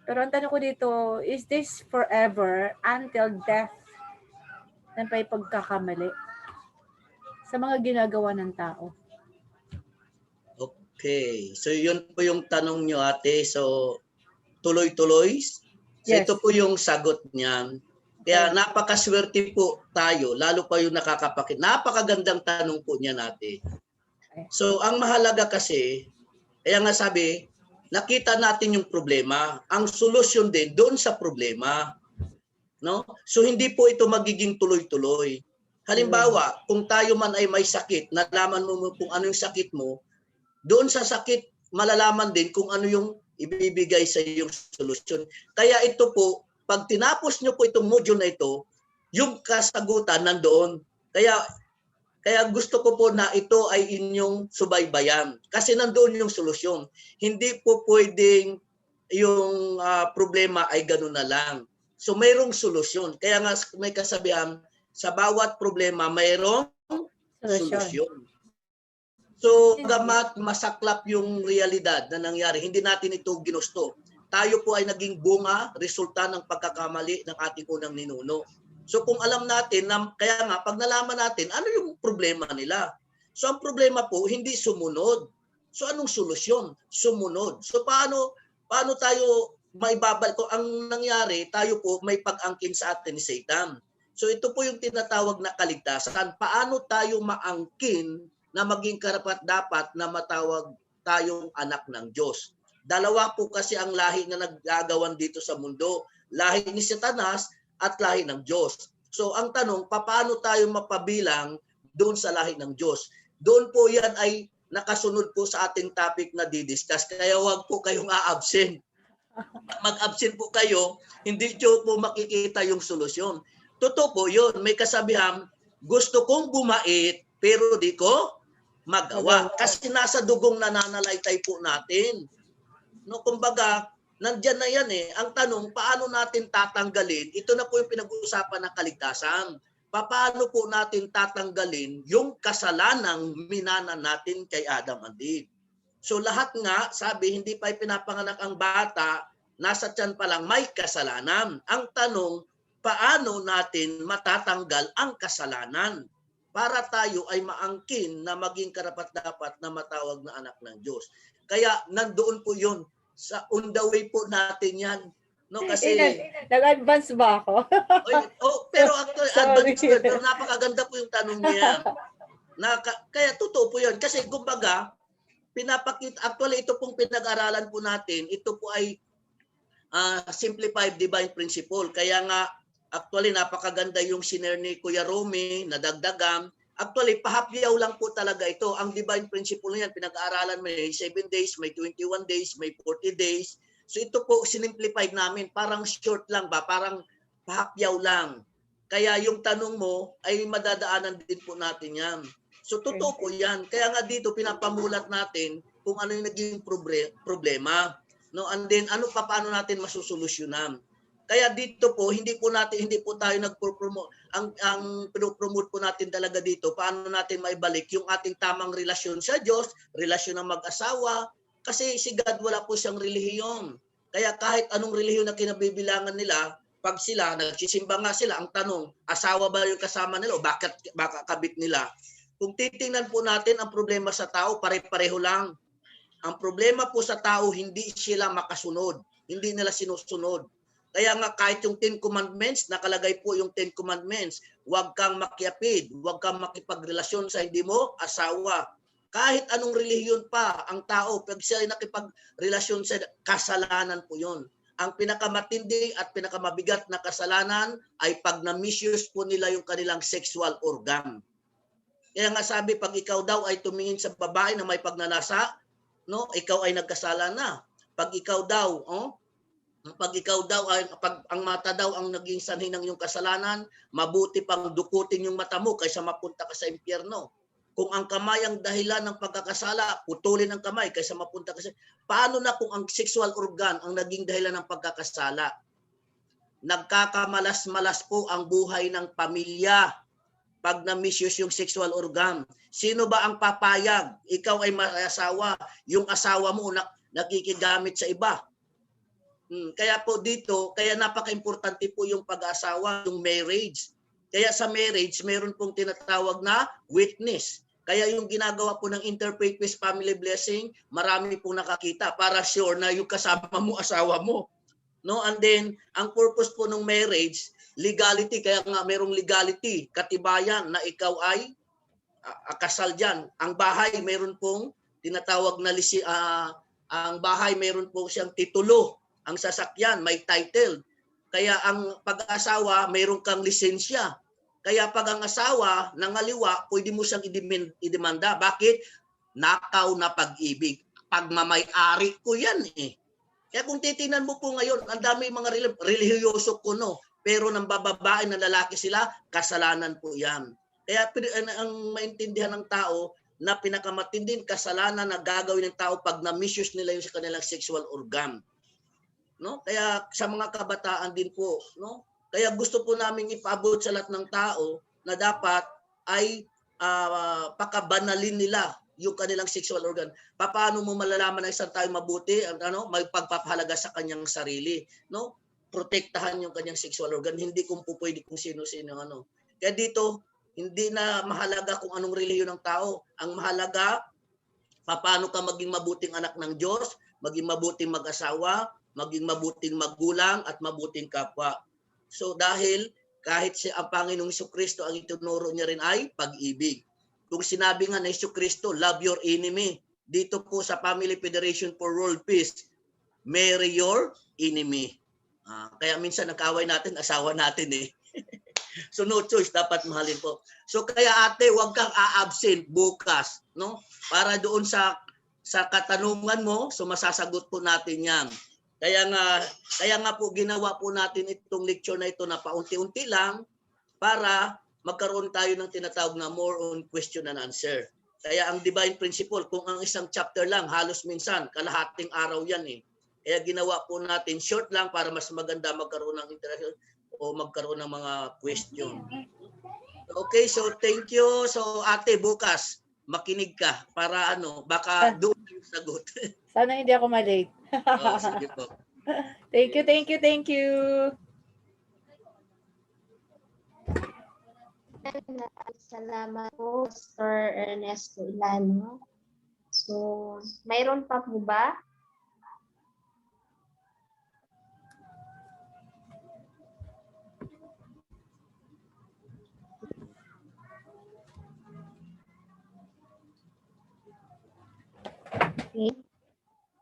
Speaker 7: Pero ang tanong ko dito, is this forever until death na may pagkakamali sa mga ginagawa ng tao?
Speaker 1: Okay. So yun po yung tanong nyo, ate. So tuloy-tuloy. So
Speaker 7: Yes.
Speaker 1: ito po yung sagot niyan. Kaya
Speaker 7: Okay.
Speaker 1: napakaswerte po tayo, lalo pa yung nakakapakit. Napakagandang tanong po niya natin. So ang mahalaga kasi, kaya nga sabi, nakita natin yung problema. Ang solusyon din doon sa problema. No? So hindi po ito magiging tuloy-tuloy. Halimbawa, kung tayo man ay may sakit, nalaman mo kung ano yung sakit mo, doon sa sakit malalaman din kung ano yung ibibigay sa iyong solusyon. Kaya ito po, pag tinapos nyo po itong module na ito, yung kasagutan nandoon. Kaya gusto ko po na ito ay inyong subaybayan. Kasi nandoon yung solusyon. Hindi po pwedeng yung problema ay gano'n na lang. So mayroong solusyon. Kaya nga may kasabihan, sa bawat problema mayroong solusyon. So gamat masaklap yung realidad na nangyari, hindi natin ito ginusto. Tayo po ay naging bunga, resulta ng pagkakamali ng ating unang ninuno. So kung alam natin, kaya nga pag nalaman natin, ano yung problema nila? So ang problema po, hindi sumunod. So anong solusyon? Sumunod. So paano tayo maibabalik? Kung ang nangyari, tayo po may pag-angkin sa atin ni Satan. So ito po yung tinatawag na kaligtasan. Paano tayo maangkin na maging karapat-dapat na matawag tayong anak ng Diyos? Dalawa po kasi ang lahi na naggagawan dito sa mundo. Lahi ni Satanas at lahi ng Diyos. So ang tanong, paano tayo mapabilang doon sa lahi ng Diyos? Doon po yan ay nakasunod po sa ating topic na didiscuss. Kaya wag po kayong a-absent. Mag-absent po kayo, hindi nyo po makikita yung solusyon. Totoo po yun. May kasabihan, gusto kong bumait pero di ko magawa. Kasi nasa dugong nananalaytay po natin. No, kumbaga, nandiyan na yan eh. Ang tanong, paano natin tatanggalin? Ito na po yung pinag-uusapan ng kaligtasan. Paano po natin tatanggalin yung kasalanang minana natin kay Adam and Eve? So lahat nga, sabi, hindi pa pinapanganak ang bata, nasa tiyan pa lang may kasalanan. Ang tanong, paano natin matatanggal ang kasalanan para tayo ay maangkin na maging karapat-dapat na matawag na anak ng Diyos? Kaya nandoon po yun. Sa on the way po natin yan. No, kasi
Speaker 7: Nag-advance ba ako?
Speaker 1: pero actually advance yun, pero napakaganda po yung tanong niya. Kaya totoo po yun. Kasi kumbaga, pinapakita, actually ito pong pinag-aralan po natin, ito po ay simplified divine principle. Kaya nga, actually napakaganda yung sinare ni Kuya Romy, nadagdagan. Actually, pahapyaw lang po talaga ito. Ang divine principle niyan, pinag-aaralan may 7 days, may 21 days, may 40 days. So ito po, sinimplified namin. Parang short lang ba? Parang pahapyaw lang. Kaya yung tanong mo ay madadaanan din po natin yan. So totoo po yan. Kaya nga dito, pinapamulat natin kung ano yung naging problema. No? And then, paano natin masusolusyonan. Kaya dito po, hindi po tayo nagpo-promote. Ang pinopromote po natin talaga dito, paano natin maibalik yung ating tamang relasyon sa Diyos, relasyon ng mag-asawa, kasi si God wala po siyang relihiyon. Kaya kahit anong relihiyon na kinabibilangan nila, pag sila, nagsisimba nga sila, ang tanong, asawa ba yung kasama nila o bakit baka kabit nila? Kung titingnan po natin ang problema sa tao, pare-pareho lang. Ang problema po sa tao, hindi sila makasunod, hindi nila sinusunod. Kaya nga kahit yung 10 Commandments, nakalagay po yung 10 Commandments. Huwag kang makiapid, huwag kang makipagrelasyon sa hindi mo asawa. Kahit anong relihiyon pa, ang tao, pag sila nakipagrelasyon sa kasalanan po yun. Ang pinakamatindi at pinakamabigat na kasalanan ay pag na-misuse po nila yung kanilang sexual organ. Kaya nga sabi, pag ikaw daw ay tumingin sa babae na may pagnanasa, no, ikaw ay nagkasala na. Pag ikaw daw pag ang mata daw ang naging sanhi ng iyong kasalanan, mabuti pang dukutin yung mata mo kaysa mapunta ka sa impyerno. Kung ang kamay ang dahilan ng pagkakasala, putulin ang kamay kaysa mapunta ka sa... Paano na kung ang sexual organ ang naging dahilan ng pagkakasala? Nagkakamalas-malas po ang buhay ng pamilya. pag na-misuse yung sexual organ? Sino ba ang papayag? Ikaw ay may asawa, yung asawa mo nakikigamit sa iba. Kaya po dito, kaya napaka-importante po yung pag-asawa, yung marriage. Kaya sa marriage, meron pong tinatawag na witness. Kaya yung ginagawa po ng Interfaith Peace Family Blessing, marami pong nakakita para sure na yung kasama mo, asawa mo. No? And then, ang purpose po ng marriage, legality, kaya nga merong legality, katibayan na ikaw ay kasal dyan. Ang bahay, meron pong tinatawag na ang bahay, meron po siyang titulo. Ang sasakyan, may title. Kaya ang pag-asawa, meron kang lisensya. Kaya pag ang asawa nangaliwa, pwede mo siyang idemanda. Bakit? Nakaw na pag-ibig. Pagmamay-ari ko yan eh. Kaya kung titingnan mo po ngayon, ang dami mga relihiyoso kuno. Pero nang bababae na lalaki sila, kasalanan po yan. Kaya ang maintindihan ng tao na pinakamatinding kasalanan na gagawin ng tao pag na-misuse nila yung sa kanilang sexual organ. No? Kaya sa mga kabataan din po, no? Kaya gusto po namin ipaabot sa lahat ng tao na dapat ay pakabanalin nila yung kanilang sexual organ. Paano mo malalaman na isang tao mabuti, may pagpapahalaga sa kanyang sarili, no? Protektahan yung kanyang sexual organ, hindi kung pupwede kung sino-sino ano. Kaya dito, hindi na mahalaga kung anong relihiyon ng tao. Ang mahalaga, paano ka maging mabuting anak ng Diyos, maging mabuting mag-asawa, maging mabuting magulang at mabuting kapwa. So dahil kahit ang Panginoong Jesucristo ang itinuro niya rin ay pag-ibig. Kung sinabi nga na Jesucristo, love your enemy. Dito po sa Family Federation for World Peace, marry your enemy. Kaya minsan nag-away natin, asawa natin eh. So no choice, dapat mahalin po. So kaya ate, huwag kang a-absent bukas, no? Para doon sa katanungan mo, so masasagot po natin 'yan. Kaya nga po ginawa po natin itong lecture na ito na paunti-unti lang para magkaroon tayo ng tinatawag na more on question and answer. Kaya ang divine principle, kung ang isang chapter lang, halos minsan, kalahating araw yan eh. Kaya ginawa po natin short lang para mas maganda magkaroon ng interaction o magkaroon ng mga question. Okay, so thank you. So ate, bukas, makinig ka para baka doon yung sagot.
Speaker 7: Sana hindi ako malate.
Speaker 1: Sige po.
Speaker 7: Thank you.
Speaker 2: Salamat po, Sir Ernesto Ilano. So, mayroon pa po ba? Okay.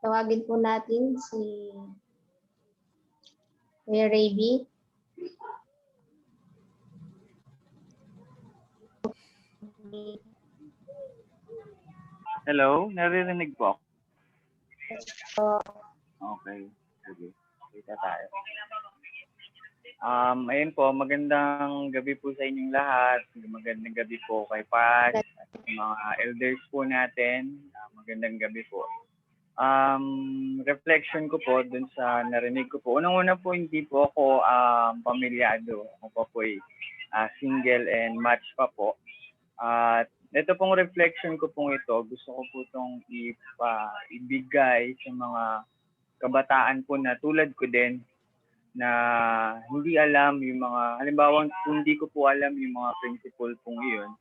Speaker 2: Tawagin po natin si Kuya Raby.
Speaker 8: Hello, naririnig po ako. Okay, sige. Kita tayo. Ayun po, magandang gabi po sa inyong lahat. Magandang gabi po kay Pat at mga elders po natin. Magandang gabi po. Reflection ko po dun sa narinig ko po. Unang-una po, hindi po ako pamilyado. Ako pa po single and match pa po. At ito pong reflection ko pong ito, gusto ko po itong ibigay sa mga kabataan po na tulad ko din na hindi alam yung mga, halimbawa hindi ko po alam yung mga principle pong iyon.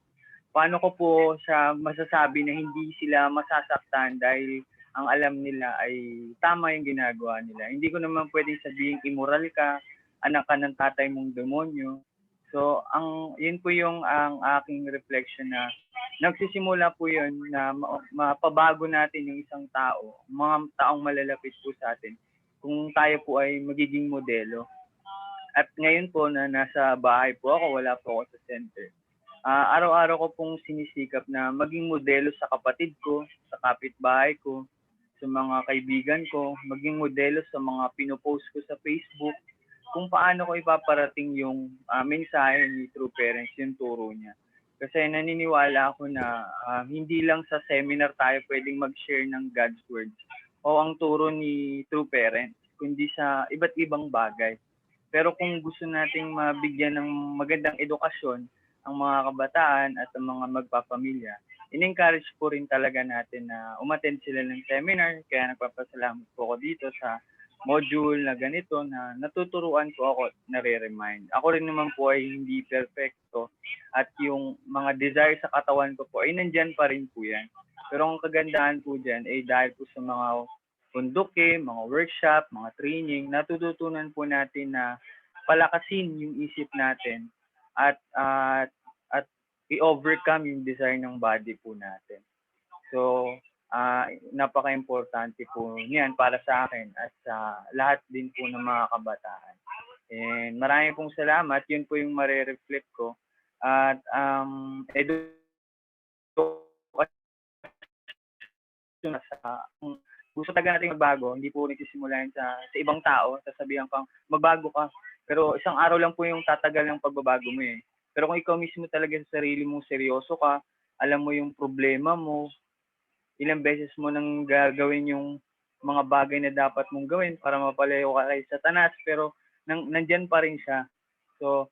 Speaker 8: Paano ko po siya masasabi na hindi sila masasaktan dahil ang alam nila ay tama yung ginagawa nila. Hindi ko naman pwedeng sabihin immoral ka, anak ka ng tatay mong demonyo. So, yun po yung ang aking reflection na nagsisimula po yun na mapabago natin yung isang tao, mga taong malalapit po sa atin, kung tayo po ay magiging modelo. At ngayon po na nasa bahay po ako, wala po ako sa center. Araw-araw ko pong sinisikap na maging modelo sa kapatid ko, sa kapitbahay ko, sa mga kaibigan ko, maging modelo sa mga pinopost ko sa Facebook, kung paano ko ipaparating yung mensahe ni True Parents, yung turo niya. Kasi naniniwala ako na hindi lang sa seminar tayo pwedeng mag-share ng God's Word o ang turo ni True Parents, kundi sa iba't ibang bagay. Pero kung gusto nating mabigyan ng magandang edukasyon ang mga kabataan at ang mga magpapamilya, in-encourage po rin talaga natin na umattend sila ng seminar. Kaya nagpapasalamat po ako dito sa module na ganito na natuturuan ko ako, nare-remind. Ako rin naman po ay hindi perfecto at yung mga desire sa katawan ko po ay nandyan pa rin po yan. Pero ang kagandahan po dyan ay dahil po sa mga punduki, mga workshop, mga training, natututunan po natin na palakasin yung isip natin at i-overcome yung desire ng body po natin. So, napaka-importante po niyan para sa akin at sa lahat din po ng mga kabataan. And marami pong salamat. Yun po yung mare-reflect ko. At gusto talaga natin magbago, hindi po nagsisimula yan sa ibang tao, sasabihan kang magbago ka. Pero isang araw lang po yung tatagal ng pagbabago mo eh. Pero kung ikaw mismo talaga sa sarili mo seryoso ka, alam mo yung problema mo, ilang beses mo nang gagawin yung mga bagay na dapat mong gawin para mapalayo ka kay Satanas, pero nandyan pa rin siya. So,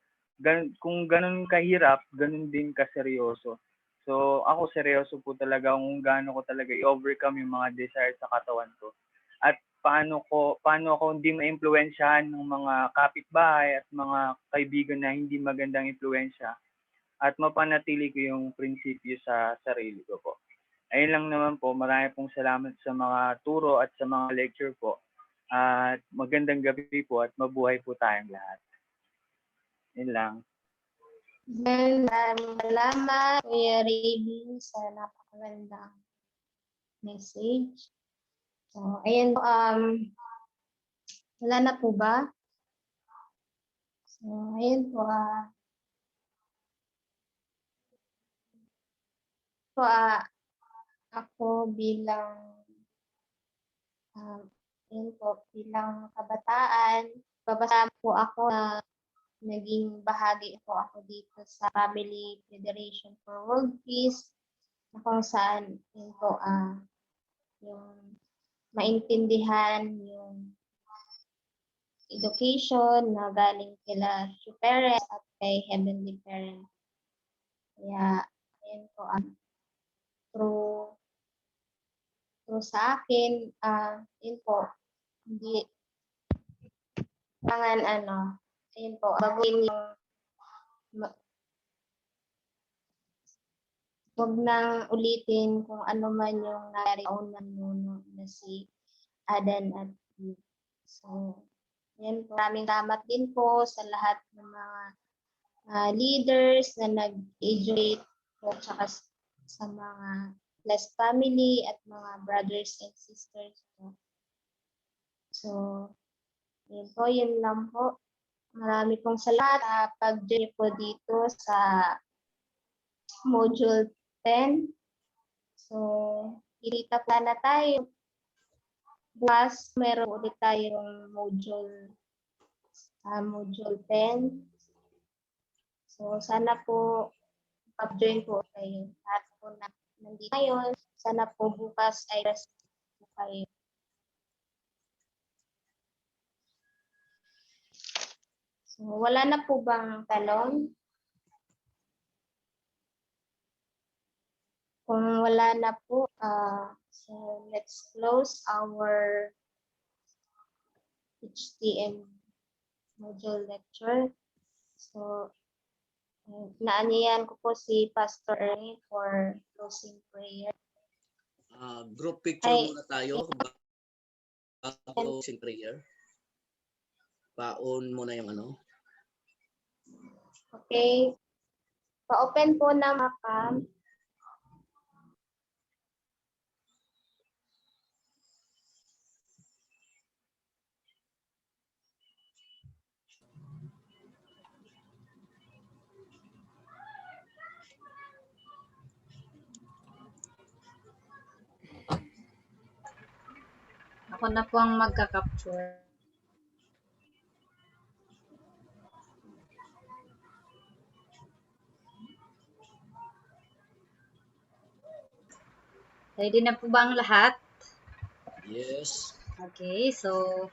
Speaker 8: kung ganun kahirap, ganun din kaseryoso. So, ako seryoso po talaga kung gaano ko talaga i-overcome yung mga desire sa katawan ko. At paano ako hindi ma-impluwensyahan ng mga kapitbahay at mga kaibigan na hindi magandang impluwensya at mapanatili ko yung prinsipyo sa sarili ko po. Ayun lang naman po, marami pong salamat sa mga turo at sa mga lecture po. At magandang gabi po at mabuhay po tayong lahat. Yun lang.
Speaker 2: Maraming salamat, Kuya Raby, sa napakagandang message. So, ayan po, wala na po ba? So, ayan po, ako bilang bilang kabataan, babasa po ako na naging bahagi po ako dito sa Family Federation for World Peace, na kung saan yun po yung maintindihan yung education na galing kila true parents at kay heavenly parents. Kaya ayun po through sa akin, yun po, hindi kailangan ayun po, baguhin yung wag nang ulitin kung ano man yung nangyari sa unang nuno na si Adan at Eve. So, yan po. Maraming salamat din po sa lahat ng mga leaders na nag-educate po tsaka sa mga blessed family at mga brothers and sisters po. So, yun po, yun lang po. Marami pong salamat sa pag-join po dito sa Module 10. So, kita pa na tayo. Bukas, meron ulit tayong Module 10. So, sana po pag-join po kayo. Lahat po na nandito ngayon. Sana po bukas ay rest po kayo. So, wala na po bang tanong? Kung wala na po, so let's close our HTM module lecture. So, naanyayan ko po si Pastor Ernie for closing prayer.
Speaker 1: Group picture muna tayo bago closing prayer. Paon muna yung ano.
Speaker 2: Okay. Pa-open po na cam.
Speaker 6: Ako na po ang magka-capture. Ready na po ba ang lahat?
Speaker 1: Yes.
Speaker 6: Okay, so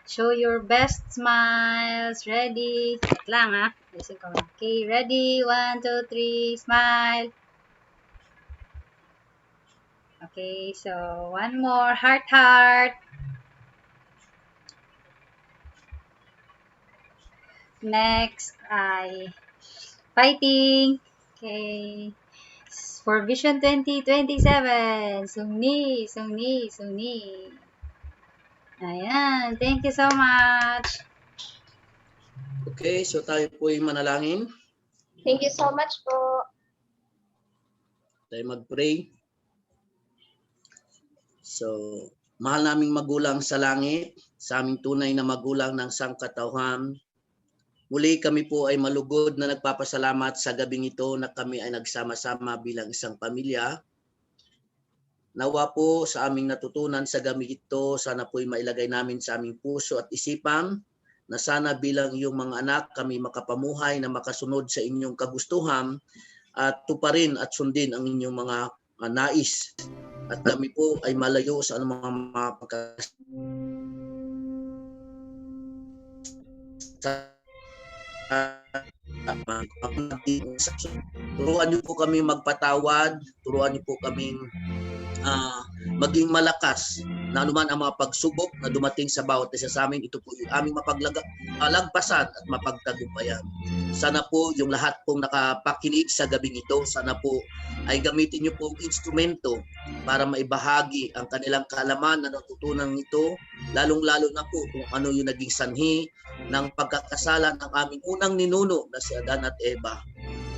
Speaker 6: Show your best smiles. Ready? Wait lang ha. Ayusin ko lang. Okay, ready? 1, 2, 3, smile. Okay, so one more. Heart, heart. Next ay fighting. Okay. For Vision 2027. Sungni, Sungni, Sungni. Ayan. Thank you so much.
Speaker 1: Okay, so tayo po ay manalangin.
Speaker 2: Thank you so much po.
Speaker 1: Tayo mag-pray. So, mahal naming magulang sa langit, sa aming tunay na magulang ng sangkatauhan, muli kami po ay malugod na nagpapasalamat sa gabing ito na kami ay nagsama-sama bilang isang pamilya. Nawa po sa aming natutunan sa gabi ito, sana po ay mailagay namin sa aming puso at isipan na sana bilang iyong mga anak kami makapamuhay na makasunod sa inyong kagustuhan at tuparin at sundin ang inyong mga nais. At kami po ay malayo sa anumang mga turuan niyo po kami magpatawad, turuan niyo po kaming maging malakas na anuman ang mga pagsubok na dumating sa bawat isa sa amin, ito po yung aming mapaglagpasan at mapagtagumpayan. Sana po yung lahat pong nakapakinig sa gabing ito, sana po ay gamitin niyo pong instrumento para maibahagi ang kanilang kaalaman na natutunan nito, lalong-lalo na po kung ano yung naging sanhi ng pagkakasala ng aming unang ninuno na si Adan at Eva,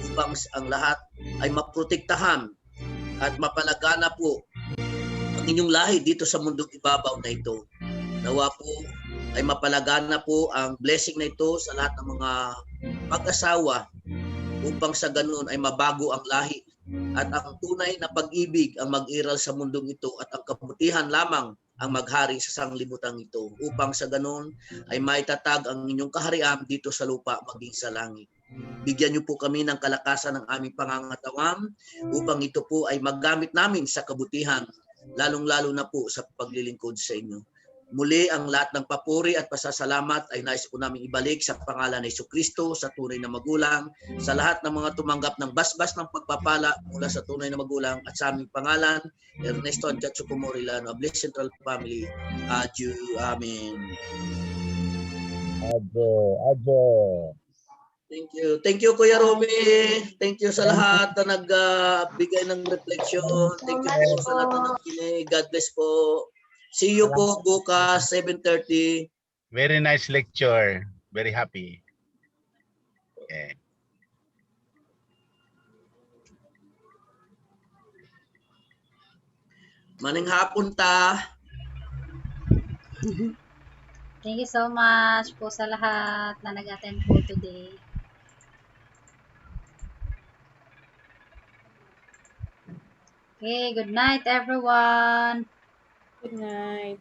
Speaker 1: upang ang lahat ay maprotektahan at mapalagana po ang inyong lahi dito sa mundong ibabaw na ito. Nawa po ay mapalagana po ang blessing na ito sa lahat ng mga mag-asawa upang sa ganoon ay mabago ang lahi at ang tunay na pag-ibig ang mag-iral sa mundong ito at ang kabutihan lamang ang maghari sa sanglibutang ito upang sa ganoon ay maitatag ang inyong kaharian dito sa lupa maging sa langit. Bigyan niyo po kami ng kalakasan ng aming pangangatawan upang ito po ay maggamit namin sa kabutihan, lalong-lalo na po sa paglilingkod sa inyo. Muli ang lahat ng papuri at pasasalamat ay nais po namin ibalik sa pangalan ni Jesucristo, sa tunay na magulang, sa lahat ng mga tumanggap ng basbas ng pagpapala mula sa tunay na magulang at sa aming pangalan, Ernesto Anjatsu Kumorila, Bliss Central Family. Adieu. Amen.
Speaker 9: Adyo.
Speaker 1: Thank you. Thank you, Kuya Romy. Thank you sa lahat na nagbigay ng reflection. Thank you po sa lahat na nakikinig. God bless po. See you po bukas, 7:30.
Speaker 4: Very nice lecture. Very happy. Okay.
Speaker 1: Maning hapon ta.
Speaker 6: Thank you so much po sa lahat na nag-attend po today. Okay, good night everyone.
Speaker 7: Good night.